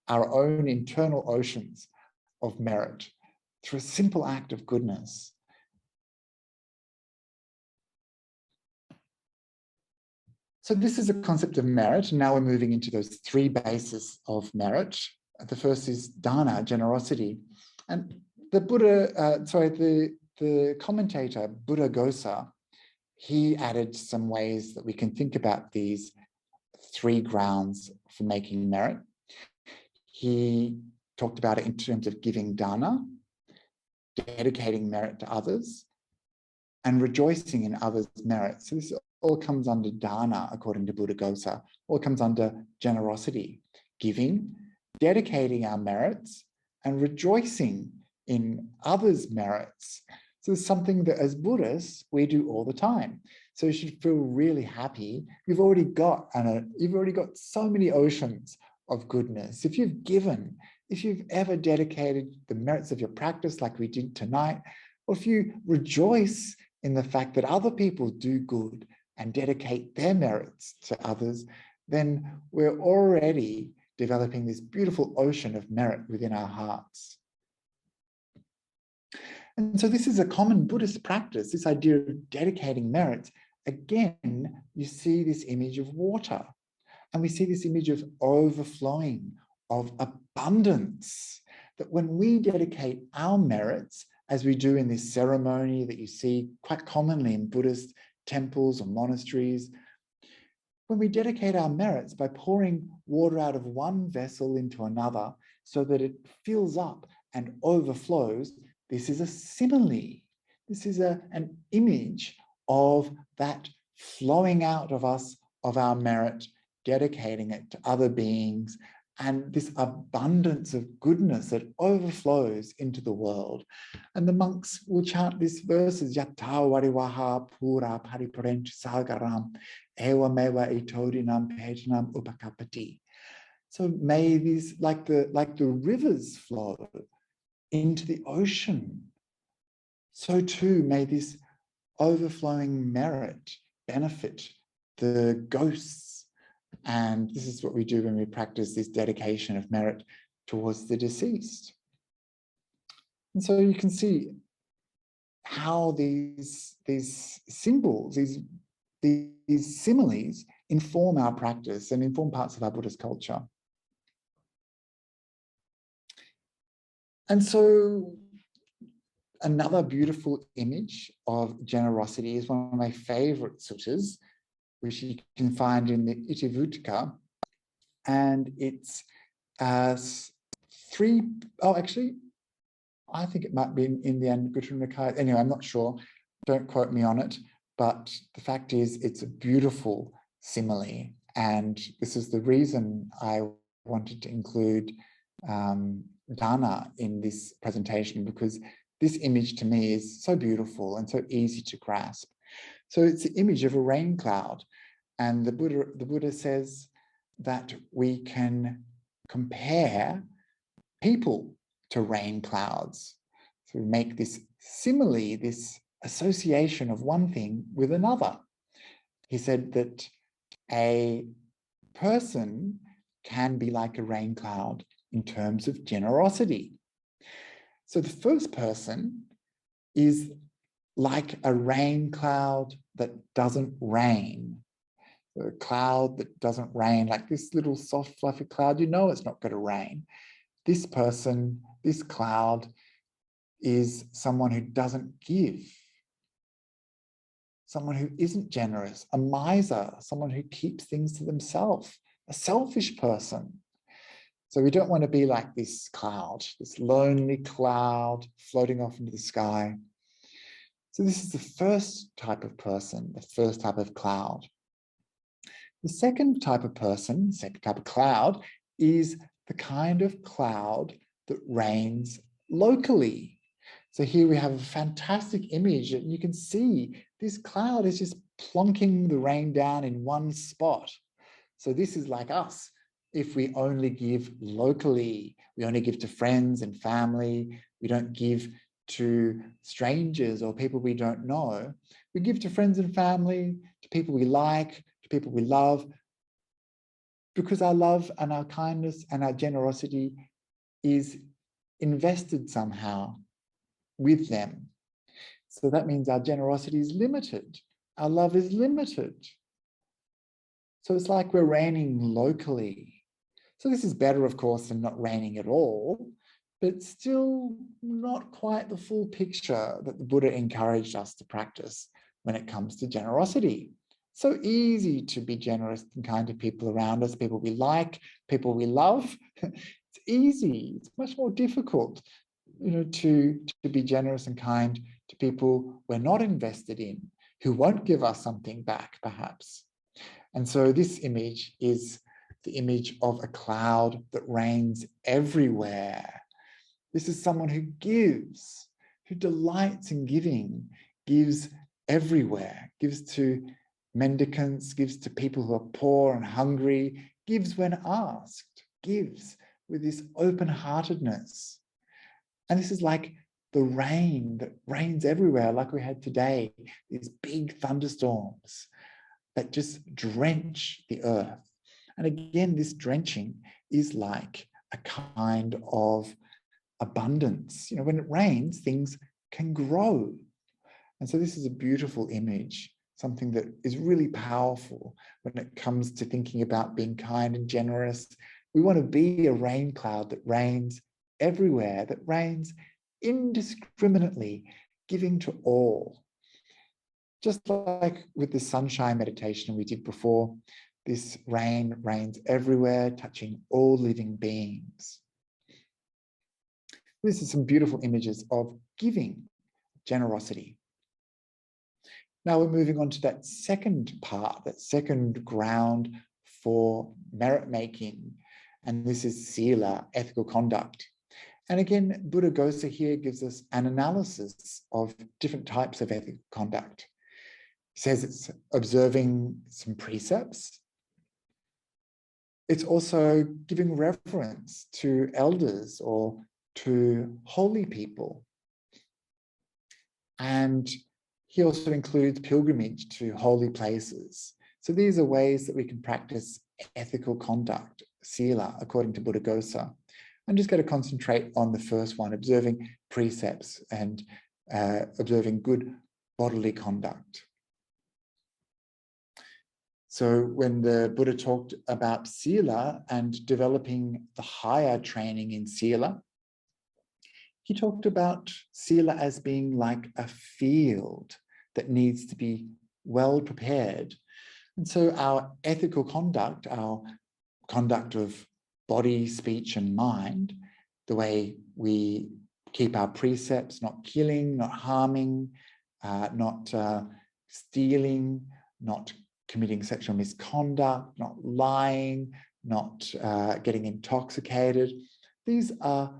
our own internal oceans of merit through a simple act of goodness. So this is a concept of merit, and now we're moving into those 3 bases of merit. The first is Dhana, generosity. And the Buddha, the commentator, Buddha Gosa, he added some ways that we can think about these 3 grounds for making merit. He talked about it in terms of giving dana, dedicating merit to others, and rejoicing in others' merit. So this all comes under dana, according to Buddha Gosa, all comes under generosity, giving, dedicating our merits, and rejoicing in others' merits. So it's something that as Buddhists, we do all the time. So you should feel really happy. You've already got so many oceans of goodness. If you've given, if you've ever dedicated the merits of your practice like we did tonight, or if you rejoice in the fact that other people do good and dedicate their merits to others, then we're already developing this beautiful ocean of merit within our hearts. And so this is a common Buddhist practice, this idea of dedicating merits. Again, you see this image of water, and we see this image of overflowing, of abundance, that when we dedicate our merits, as we do in this ceremony that you see quite commonly in Buddhist temples or monasteries, when we dedicate our merits by pouring water out of one vessel into another so that it fills up and overflows, this is a simile. This is an image of that flowing out of us, of our merit, dedicating it to other beings, and this abundance of goodness that overflows into the world. And the monks will chant these verses, Yatta Varivaha Pura Paripurentu Sagaram Ewa Mewa Etodinam Pejanam Upakapati. So may these, like the rivers flow into the ocean, so too may this overflowing merit benefit the ghosts. And this is what we do when we practice this dedication of merit towards the deceased. And so you can see how these symbols, these similes inform our practice and inform parts of our Buddhist culture. And so another beautiful image of generosity is one of my favorite suttas, which you can find in the Itivutika. And it's actually, I think it might be in the Anguttara Nikaya. Anyway, I'm not sure. Don't quote me on it. But the fact is, it's a beautiful simile. And this is the reason I wanted to include Dhana in this presentation, because this image to me is so beautiful and so easy to grasp. So it's the image of a rain cloud. And the Buddha says that we can compare people to rain clouds. So we make this simile, this association of one thing with another. He said that a person can be like a rain cloud in terms of generosity. So the first person is like a rain cloud that doesn't rain. A cloud that doesn't rain, like this little soft fluffy cloud, you know it's not going to rain. This person, this cloud, is someone who doesn't give, someone who isn't generous, a miser, someone who keeps things to themselves, a selfish person. So we don't want to be like this cloud, this lonely cloud floating off into the sky. So this is the first type of person, the first type of cloud. The second type of person, second type of cloud, is the kind of cloud that rains locally. So here we have a fantastic image that you can see this cloud is just plonking the rain down in one spot. So this is like us. If we only give locally, we only give to friends and family, we don't give to strangers or people we don't know. We give to friends and family, to people we like, to people we love, because our love and our kindness and our generosity is invested somehow with them. So that means our generosity is limited. Our love is limited. So it's like we're raining locally. So this is better, of course, than not raining at all, but still not quite the full picture that the Buddha encouraged us to practice when it comes to generosity. So easy to be generous and kind to people around us, people we like, people we love. It's easy. It's much more difficult, to be generous and kind to people we're not invested in, who won't give us something back, perhaps. And so this image is the image of a cloud that rains everywhere. This is someone who gives, who delights in giving, gives everywhere, gives to mendicants, gives to people who are poor and hungry, gives when asked, gives with this open-heartedness. And this is like the rain that rains everywhere, like we had today, these big thunderstorms that just drench the earth. And again, this drenching is like a kind of abundance. When it rains, things can grow. And so this is a beautiful image, something that is really powerful when it comes to thinking about being kind and generous. We want to be a rain cloud that rains everywhere, that rains indiscriminately, giving to all. Just like with the sunshine meditation we did before, this rain rains everywhere, touching all living beings. This is some beautiful images of giving, generosity. Now we're moving on to that second part, that second ground for merit making. And this is sila, ethical conduct. And again, Buddhaghosa here gives us an analysis of different types of ethical conduct. He says it's observing some precepts. It's also giving reverence to elders or to holy people. And he also includes pilgrimage to holy places. So these are ways that we can practice ethical conduct, sila, according to Buddhaghosa. I'm just going to concentrate on the first one, observing precepts and observing good bodily conduct. So when the Buddha talked about sila and developing the higher training in sila, he talked about sila as being like a field that needs to be well prepared. And so our ethical conduct, our conduct of body, speech, and mind, the way we keep our precepts, not killing, not harming, not stealing, not committing sexual misconduct, not lying, not getting intoxicated. These are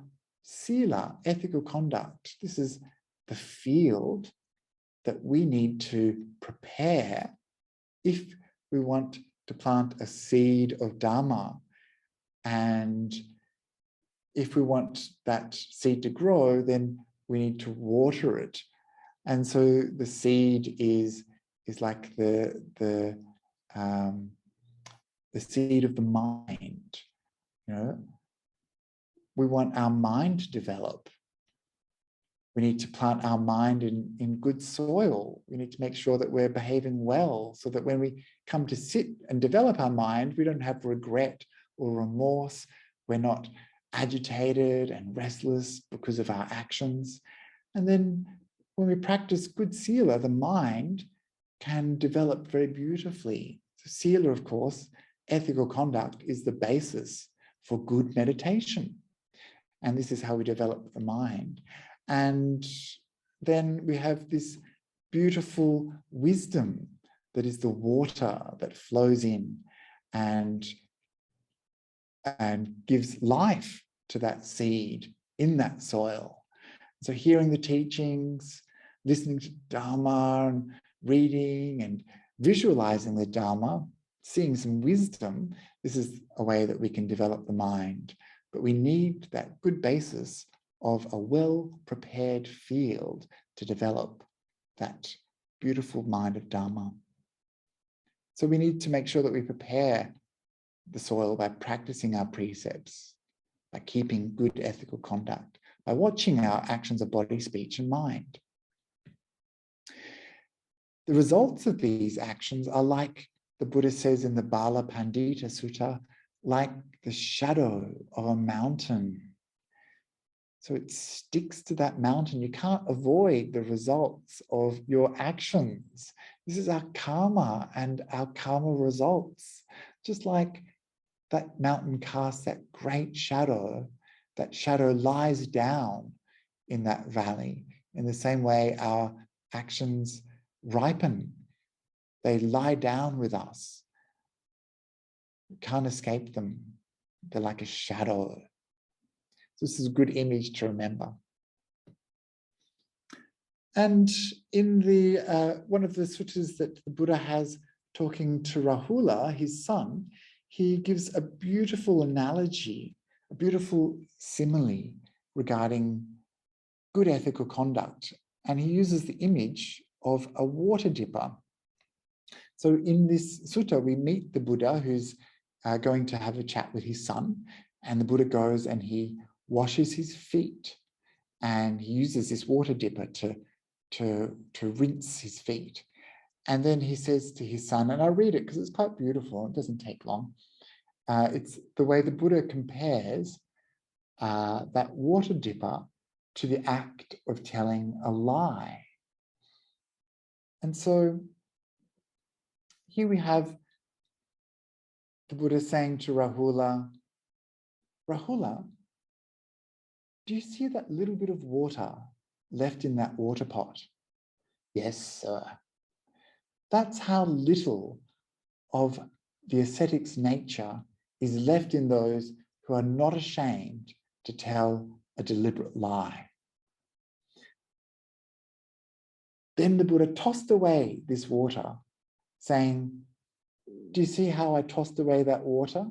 sila, ethical conduct. This is the field that we need to prepare if we want to plant a seed of Dharma. And if we want that seed to grow, then we need to water it. And so the seed is like the seed of the mind. You know, we want our mind to develop. We need to plant our mind in good soil. We need to make sure that we're behaving well so that when we come to sit and develop our mind, we don't have regret or remorse. We're not agitated and restless because of our actions. And then when we practice good sila, the mind can develop very beautifully. So sila, of course, ethical conduct is the basis for good meditation. And this is how we develop the mind. And then we have this beautiful wisdom that is the water that flows in and gives life to that seed in that soil. So hearing the teachings, listening to Dhamma, and reading and visualizing the Dhamma, seeing some wisdom, this is a way that we can develop the mind. But we need that good basis of a well-prepared field to develop that beautiful mind of Dhamma. So we need to make sure that we prepare the soil by practicing our precepts, by keeping good ethical conduct, by watching our actions of body, speech, and mind. The results of these actions are like the Buddha says in the Bala Pandita Sutta, like the shadow of a mountain. So it sticks to that mountain. You can't avoid the results of your actions. This is our karma and our karma results. Just like that mountain casts that great shadow, that shadow lies down in that valley. In the same way, our actions ripen. They lie down with us. We can't escape them. They're like a shadow. This is a good image to remember. And in the one of the suttas that the Buddha has talking to Rahula, his son, he gives a beautiful analogy, a beautiful simile regarding good ethical conduct. And he uses the image of a water dipper. So in this sutta, we meet the Buddha who's going to have a chat with his son, and the Buddha goes and he washes his feet and he uses this water dipper to rinse his feet. And then he says to his son, and I read it because it's quite beautiful, it doesn't take long. It's the way the Buddha compares that water dipper to the act of telling a lie. And so here we have the Buddha saying to Rahula, Rahula, do you see that little bit of water left in that water pot? Yes, sir. That's how little of the ascetic's nature is left in those who are not ashamed to tell a deliberate lie. Then the Buddha tossed away this water, saying, do you see how I tossed away that water?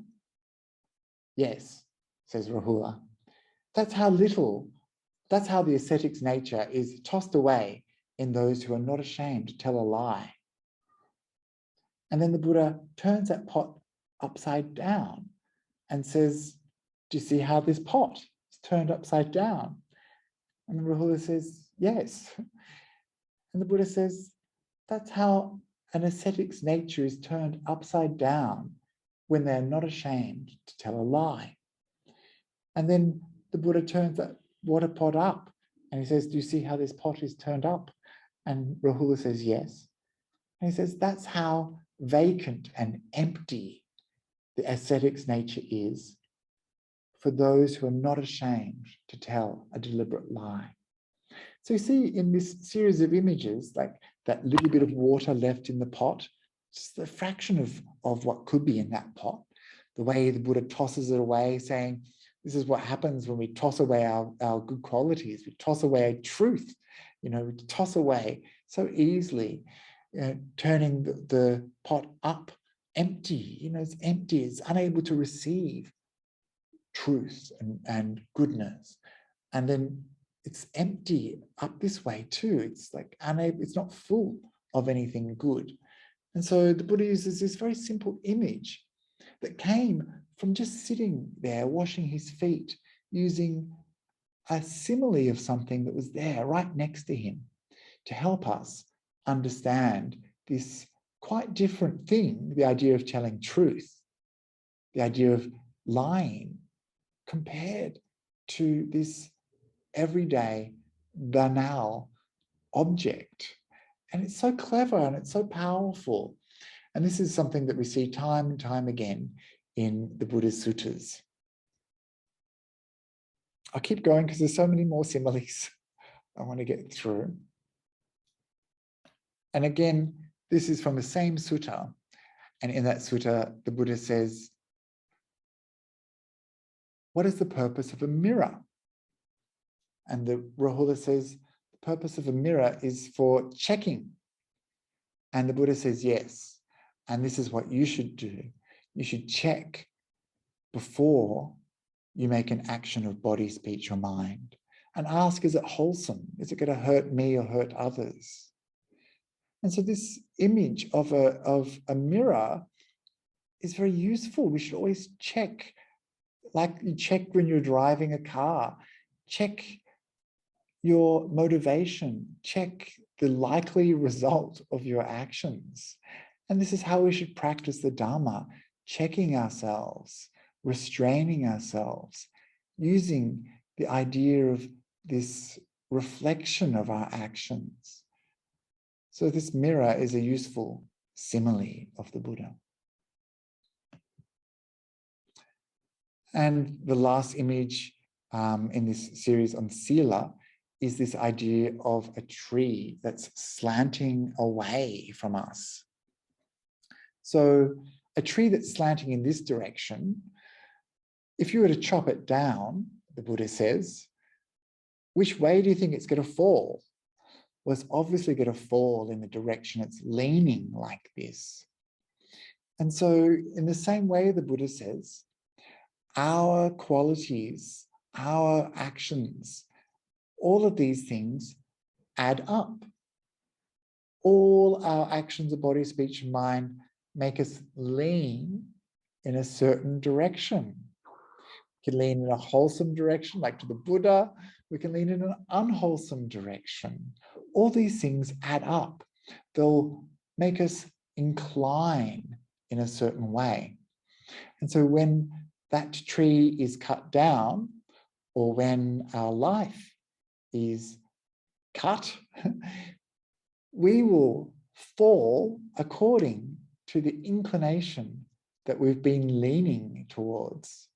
Yes, says Rahula. That's how the ascetic's nature is tossed away in those who are not ashamed to tell a lie. And then the Buddha turns that pot upside down and says, do you see how this pot is turned upside down? And Rahula says, yes. And the Buddha says, that's how an ascetic's nature is turned upside down when they're not ashamed to tell a lie. And then the Buddha turns that water pot up and he says, do you see how this pot is turned up? And Rahula says, yes. And he says, that's how vacant and empty the ascetic's nature is for those who are not ashamed to tell a deliberate lie. So you see in this series of images, like that little bit of water left in the pot, just a fraction of what could be in that pot. The way the Buddha tosses it away, saying, this is what happens when we toss away our good qualities. We toss away truth, we toss away so easily, turning the pot up empty. It's empty, it's unable to receive truth and goodness. And then it's empty up this way too. It's like it's not full of anything good. And so the Buddha uses this very simple image that came from just sitting there, washing his feet, using a simile of something that was there right next to him to help us understand this quite different thing, the idea of telling truth, the idea of lying, compared to this everyday, banal object. And it's so clever and it's so powerful. And this is something that we see time and time again in the Buddha's suttas. I'll keep going because there's so many more similes I want to get through. And again, this is from the same sutta. And in that sutta, the Buddha says, what is the purpose of a mirror? And the Rahula says, the purpose of a mirror is for checking. And the Buddha says, yes. And this is what you should do. You should check before you make an action of body, speech, or mind. And ask, is it wholesome? Is it going to hurt me or hurt others? And so this image of a mirror is very useful. We should always check, like you check when you're driving a car. Check your motivation. Check the likely result of your actions. And this is how we should practice the Dhamma, checking ourselves, restraining ourselves, using the idea of this reflection of our actions. So this mirror is a useful simile of the Buddha. And the last image in this series on sila is this idea of a tree that's slanting away from us. So a tree that's slanting in this direction, if you were to chop it down, the Buddha says, which way do you think it's going to fall? Well, it's obviously going to fall in the direction it's leaning like this. And so in the same way, the Buddha says, our qualities, our actions, all of these things add up. All our actions of body, speech, and mind make us lean in a certain direction. We can lean in a wholesome direction, like to the Buddha. We can lean in an unwholesome direction. All these things add up. They'll make us incline in a certain way. And so when that tree is cut down, or when our life is cut, we will fall according to the inclination that we've been leaning towards.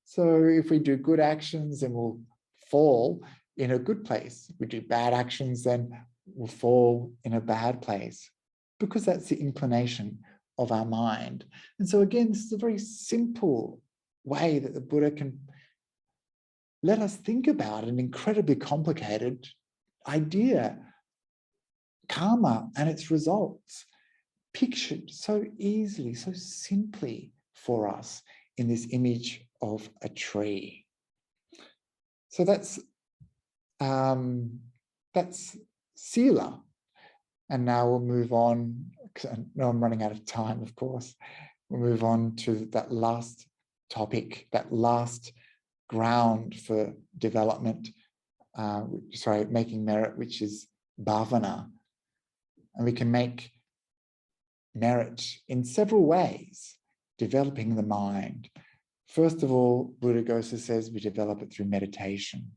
So if we do good actions, then we'll fall in a good place. If we do bad actions, then we'll fall in a bad place, because that's the inclination of our mind. And so again, this is a very simple way that the Buddha can let us think about an incredibly complicated idea, karma and its results, pictured so easily, so simply for us in this image of a tree. So that's Sila. And now we'll move on, because I know I'm running out of time, of course. We'll move on to that last topic, that last ground for development, making merit, which is bhavana. And we can make merit in several ways, developing the mind. First of all, Buddhaghosa says we develop it through meditation.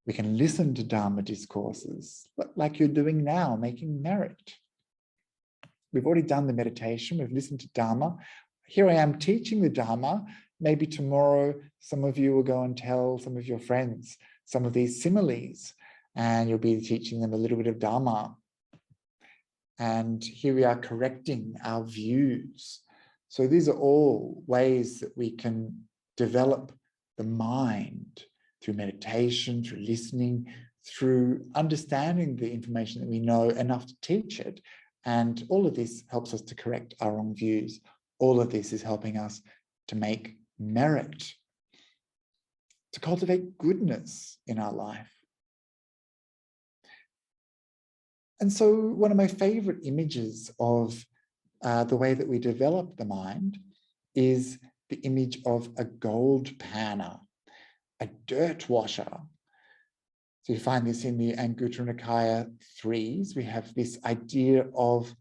We can listen to Dharma discourses, like you're doing now, making merit. We've already done the meditation, we've listened to Dharma. Here I am teaching the Dharma. Maybe tomorrow, some of you will go and tell some of your friends some of these similes, and you'll be teaching them a little bit of Dharma. And here we are correcting our views. So these are all ways that we can develop the mind through meditation, through listening, through understanding the information that we know enough to teach it. And all of this helps us to correct our wrong views. All of this is helping us to make merit, to cultivate goodness in our life. And so one of my favorite images of the way that we develop the mind is the image of a gold panner, a dirt washer. So you find this in the Anguttara Nikaya 3s. We have this idea of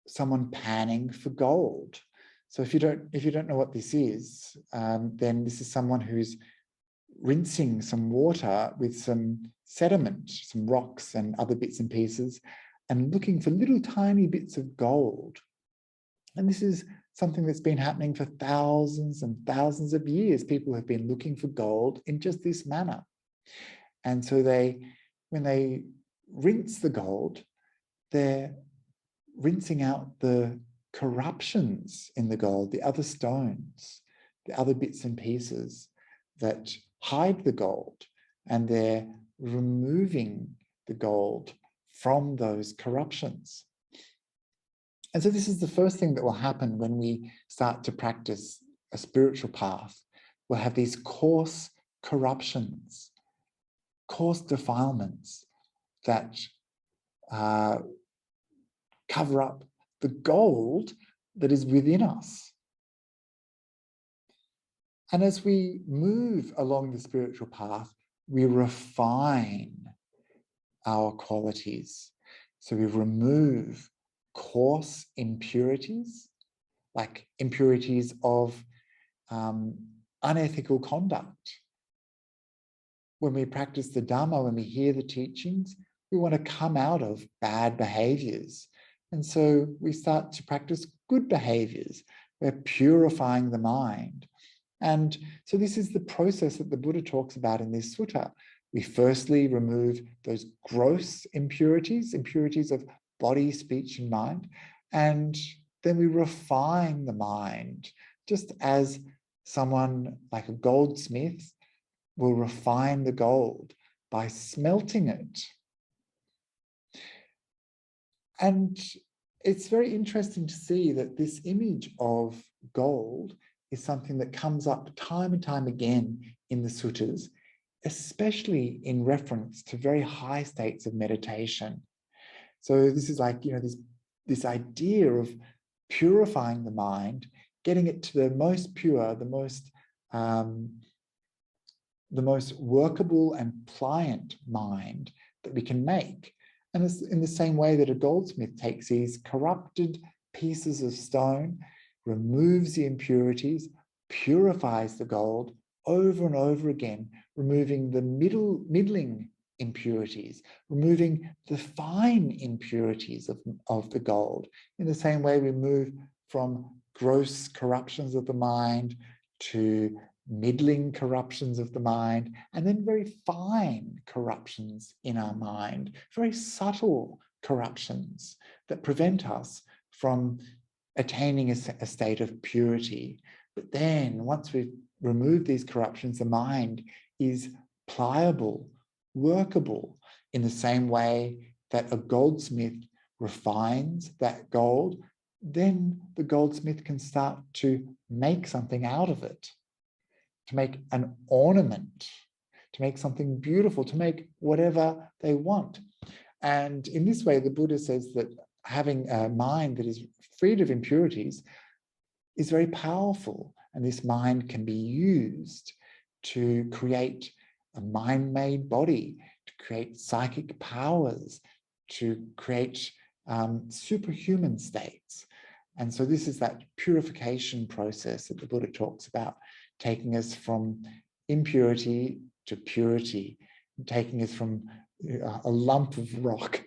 someone panning for gold. So if you don't know what this is, then this is someone who's rinsing some water with some sediment, some rocks and other bits and pieces, and looking for little tiny bits of gold. And this is something that's been happening for thousands and thousands of years. People have been looking for gold in just this manner. And so when they rinse the gold, they're rinsing out the corruptions in the gold, the other stones, the other bits and pieces that hide the gold, and they're removing the gold from those corruptions. And so this is the first thing that will happen when we start to practice a spiritual path. We'll have these coarse corruptions, coarse defilements that cover up the gold that is within us. And as we move along the spiritual path, we refine our qualities. So we remove coarse impurities, like impurities of unethical conduct. When we practice the Dhamma, when we hear the teachings, we want to come out of bad behaviors. And so we start to practice good behaviors. We're purifying the mind. And so this is the process that the Buddha talks about in this sutta. We firstly remove those gross impurities, impurities of body, speech, and mind. And then we refine the mind, just as someone like a goldsmith will refine the gold by smelting it. And it's very interesting to see that this image of gold is something that comes up time and time again in the suttas, especially in reference to very high states of meditation. So this is like, this idea of purifying the mind, getting it to the most pure, the most the most workable and pliant mind that we can make. And it's in the same way that a goldsmith takes these corrupted pieces of stone, removes the impurities, purifies the gold over and over again, removing the middling impurities, removing the fine impurities of the gold. In the same way, we move from gross corruptions of the mind to middling corruptions of the mind, and then very fine corruptions in our mind, very subtle corruptions that prevent us from attaining a state of purity. But then once we've removed these corruptions, the mind is pliable, workable, in the same way that a goldsmith refines that gold, then the goldsmith can start to make something out of it, to make an ornament, to make something beautiful, to make whatever they want. And in this way, the Buddha says that having a mind that is freed of impurities is very powerful. And this mind can be used to create a mind-made body, to create psychic powers, to create superhuman states. And so this is that purification process that the Buddha talks about, taking us from impurity to purity, taking us from a lump of rock,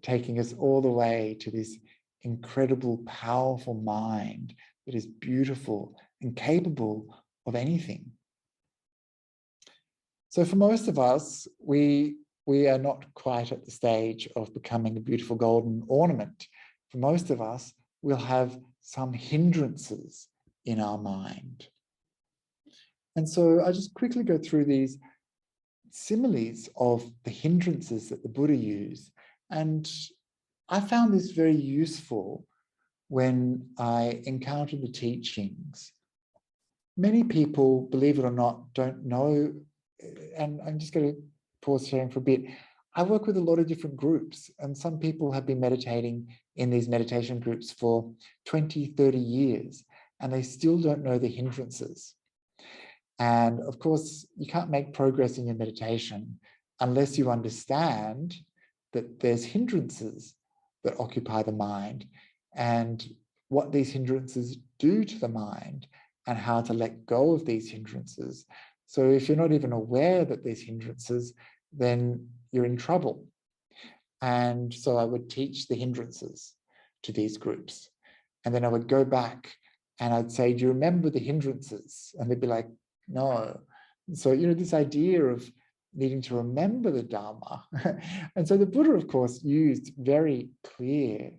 taking us all the way to this incredible, powerful mind that is beautiful and capable of anything. So for most of us, we are not quite at the stage of becoming a beautiful golden ornament. For most of us, we'll have some hindrances in our mind. And so I just quickly go through these similes of the hindrances that the Buddha used. And I found this very useful when I encountered the teachings. Many people, believe it or not, don't know, and I'm just going to pause sharing for a bit. I work with a lot of different groups, and some people have been meditating in these meditation groups for 20, 30 years, and they still don't know the hindrances. And of course, you can't make progress in your meditation unless you understand that there's hindrances that occupy the mind and what these hindrances do to the mind and how to let go of these hindrances. So if you're not even aware that there's hindrances, then you're in trouble. And so I would teach the hindrances to these groups. And then I would go back and I'd say, do you remember the hindrances? And they'd be like, no. So, this idea of needing to remember the Dharma. And so the Buddha, of course, used very clear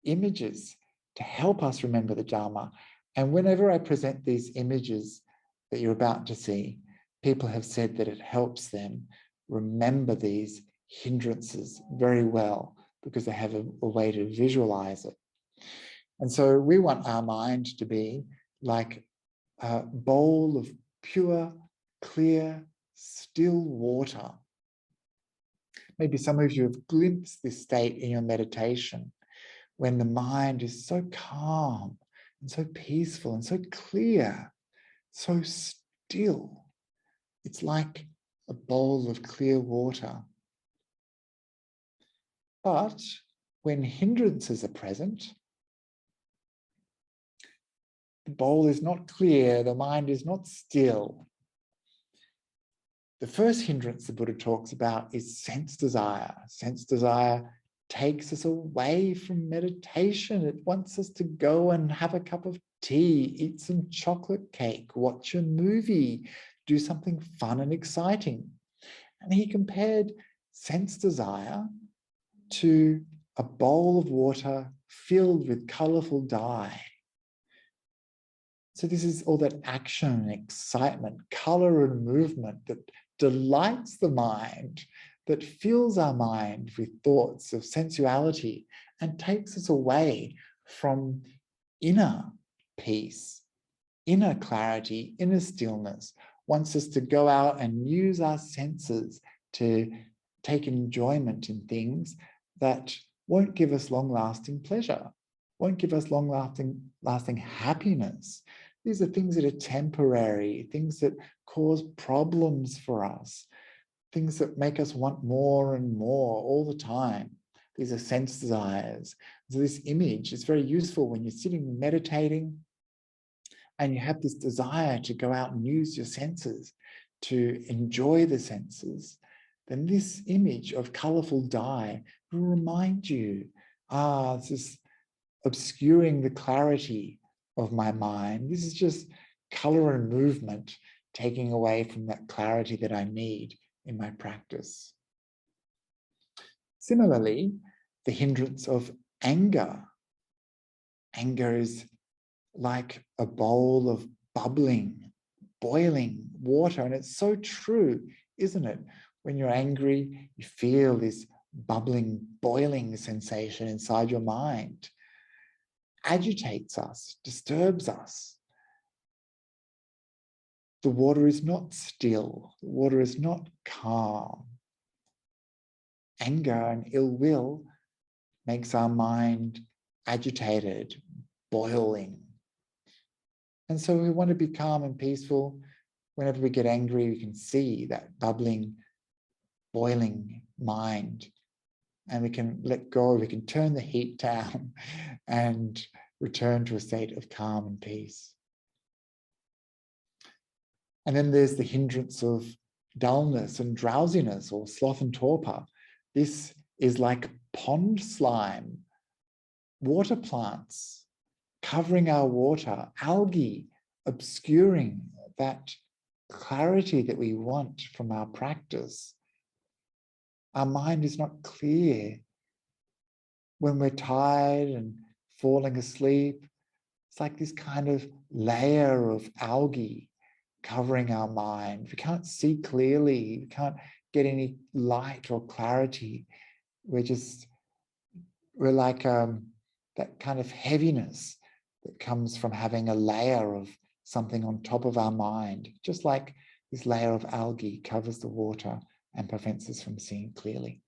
images to help us remember the Dharma. And whenever I present these images that you're about to see, people have said that it helps them remember these hindrances very well because they have a way to visualize it. And so we want our mind to be like a bowl of pure, clear, still water. Maybe some of you have glimpsed this state in your meditation when the mind is so calm and so peaceful and so clear, so still. It's like a bowl of clear water. But when hindrances are present, the bowl is not clear, the mind is not still. The first hindrance the Buddha talks about is sense desire. Sense desire takes us away from meditation. It wants us to go and have a cup of tea, eat some chocolate cake, watch a movie, do something fun and exciting. And he compared sense desire to a bowl of water filled with colorful dye. So this is all that action and excitement, color and movement that delights the mind, that fills our mind with thoughts of sensuality and takes us away from inner peace, inner clarity, inner stillness, wants us to go out and use our senses to take enjoyment in things that won't give us long-lasting pleasure, won't give us long-lasting happiness. These are things that are temporary, things that cause problems for us, things that make us want more and more all the time. These are sense desires. So this image is very useful when you're sitting meditating and you have this desire to go out and use your senses, to enjoy the senses. Then this image of colorful dye will remind you, this is obscuring the clarity of my mind. This is just color and movement taking away from that clarity that I need in my practice. Similarly, the hindrance of anger. Anger is like a bowl of bubbling, boiling water. And it's so true, isn't it? When you're angry, you feel this bubbling, boiling sensation inside your mind. Agitates us, disturbs us. The water is not still. The water is not calm. Anger and ill will makes our mind agitated, boiling. And so we want to be calm and peaceful. Whenever we get angry, we can see that bubbling, boiling mind. And we can let go, we can turn the heat down and return to a state of calm and peace. And then there's the hindrance of dullness and drowsiness, or sloth and torpor. This is like pond slime, water plants covering our water, algae obscuring that clarity that we want from our practice. Our mind is not clear. When we're tired and falling asleep, it's like this kind of layer of algae covering our mind. We can't see clearly. We can't get any light or clarity. We're like that kind of heaviness that comes from having a layer of something on top of our mind, just like this layer of algae covers the water and prevents us from seeing clearly.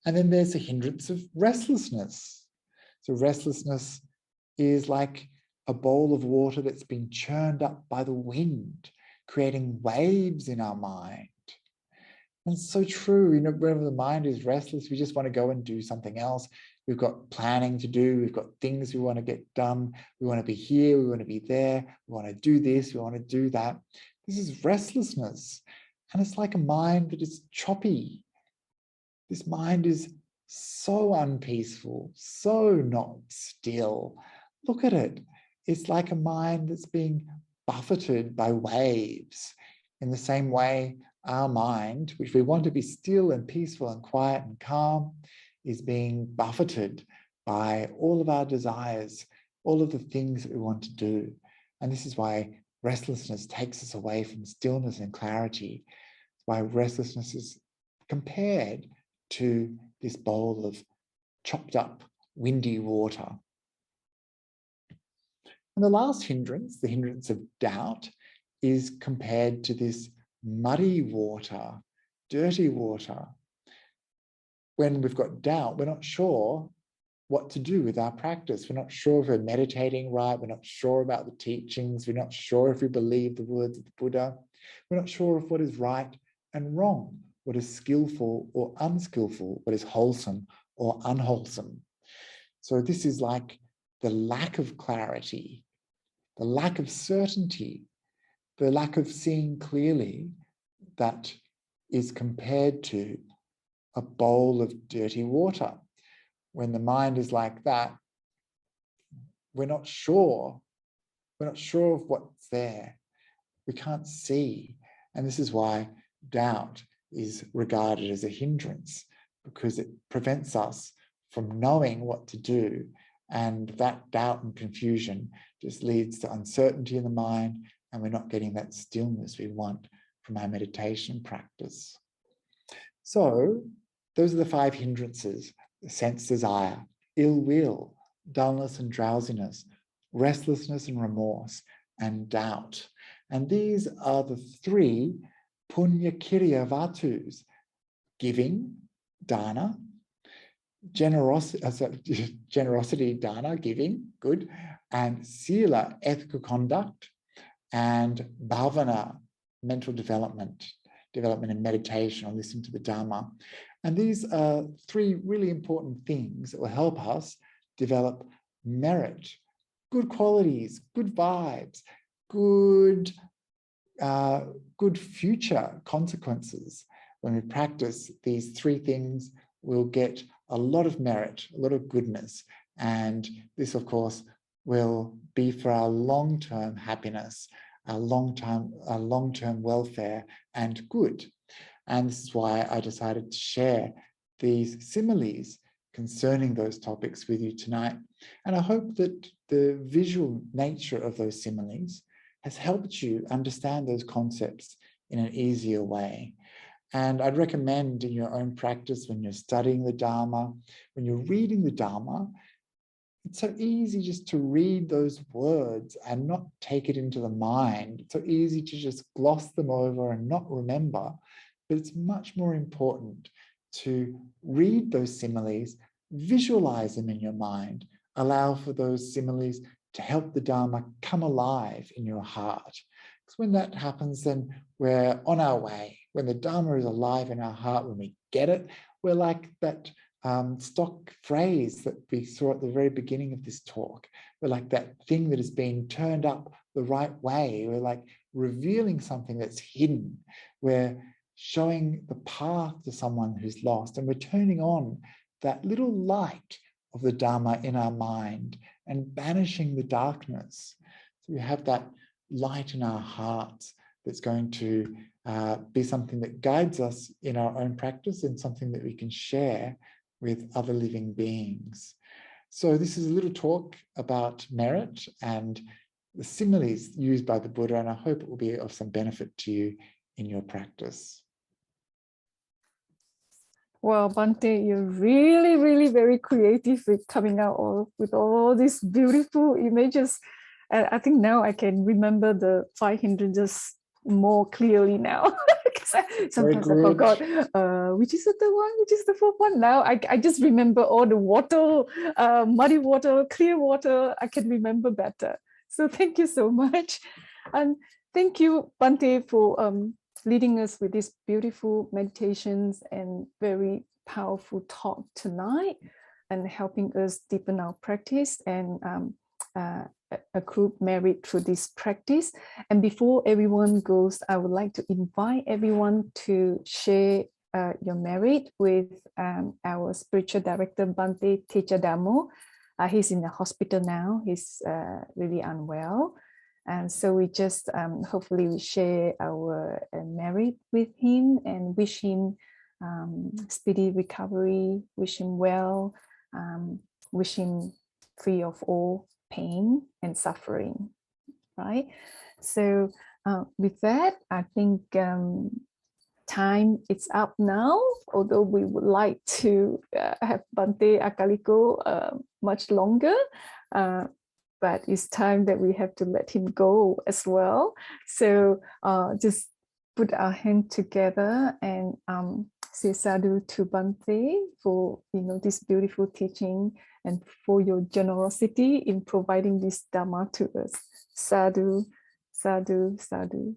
And then there's the hindrance of restlessness. So restlessness is like a bowl of water that's been churned up by the wind, creating waves in our mind. And it's so true, whenever the mind is restless, we just want to go and do something else. We've got planning to do, we've got things we want to get done, we want to be here, we want to be there, we want to do this, we want to do that. This is restlessness. And it's like a mind that is choppy. This mind is so unpeaceful, so not still. Look at it. It's like a mind that's being buffeted by waves. In the same way, our mind, which we want to be still and peaceful and quiet and calm, is being buffeted by all of our desires, all of the things that we want to do. And this is why restlessness takes us away from stillness and clarity. It's why restlessness is compared to this bowl of chopped up, windy water. And the last hindrance, the hindrance of doubt, is compared to this muddy water, dirty water. When we've got doubt, we're not sure what to do with our practice. We're not sure if we're meditating right. We're not sure about the teachings. We're not sure if we believe the words of the Buddha. We're not sure of what is right and wrong, what is skillful or unskillful, what is wholesome or unwholesome. So this is like the lack of clarity, the lack of certainty, the lack of seeing clearly that is compared to a bowl of dirty water. When the mind is like that, we're not sure. We're not sure of what's there. We can't see. And this is why doubt is regarded as a hindrance, because it prevents us from knowing what to do. And that doubt and confusion just leads to uncertainty in the mind, and we're not getting that stillness we want from our meditation practice. So those are the 5 hindrances: sense desire, ill will, dullness and drowsiness, restlessness and remorse, and doubt. And these are the 3 punya kiriya vatus: giving, dana, generosity, Dhana, giving, good, and Sila, ethical conduct, and Bhavana, mental development in meditation or listening to the Dhamma. And these are three really important things that will help us develop merit, good qualities, good vibes, good future consequences. When we practice these three things, we'll get a lot of merit, a lot of goodness. And this, of course, will be for our long-term happiness, our long-term welfare and good. And this is why I decided to share these similes concerning those topics with you tonight. And I hope that the visual nature of those similes has helped you understand those concepts in an easier way. And I'd recommend in your own practice, when you're studying the Dharma, when you're reading the Dharma, it's so easy just to read those words and not take it into the mind. It's so easy to just gloss them over and not remember. But it's much more important to read those similes, visualize them in your mind, allow for those similes to help the Dharma come alive in your heart. Because when that happens, then we're on our way. When the Dharma is alive in our heart, when we get it, we're like that stock phrase that we saw at the very beginning of this talk. We're like that thing that has been turned up the right way. We're like revealing something that's hidden. We're showing the path to someone who's lost, and we're turning on that little light of the Dharma in our mind and banishing the darkness. So we have that light in our hearts that's going to be something that guides us in our own practice and something that we can share with other living beings. So this is a little talk about merit and the similes used by the Buddha, and I hope it will be of some benefit to you in your practice. Well, Bhante, you're really, really very creative with coming out with all these beautiful images. And I think now I can remember the 5 hindrances more clearly now. Sometimes I forgot which is the third one, which is the fourth one. Now I just remember all the water, muddy water, clear water. I can remember better. So thank you so much. And thank you, Bhante, for leading us with these beautiful meditations and very powerful talk tonight, and helping us deepen our practice and accrue merit through this practice. And before everyone goes, I would like to invite everyone to share your merit with our spiritual director, Bhante Tejadamo. He's in the hospital now. He's really unwell. And so we just hopefully we share our merit with him and wish him speedy recovery, wish him well, wish him free of all pain and suffering, right? So with that, I think time is up now, although we would like to have Bhante Akāliko much longer. But it's time that we have to let him go as well. So just put our hand together and say sadhu to Bhante for this beautiful teaching and for your generosity in providing this Dhamma to us. Sadhu, sadhu, sadhu.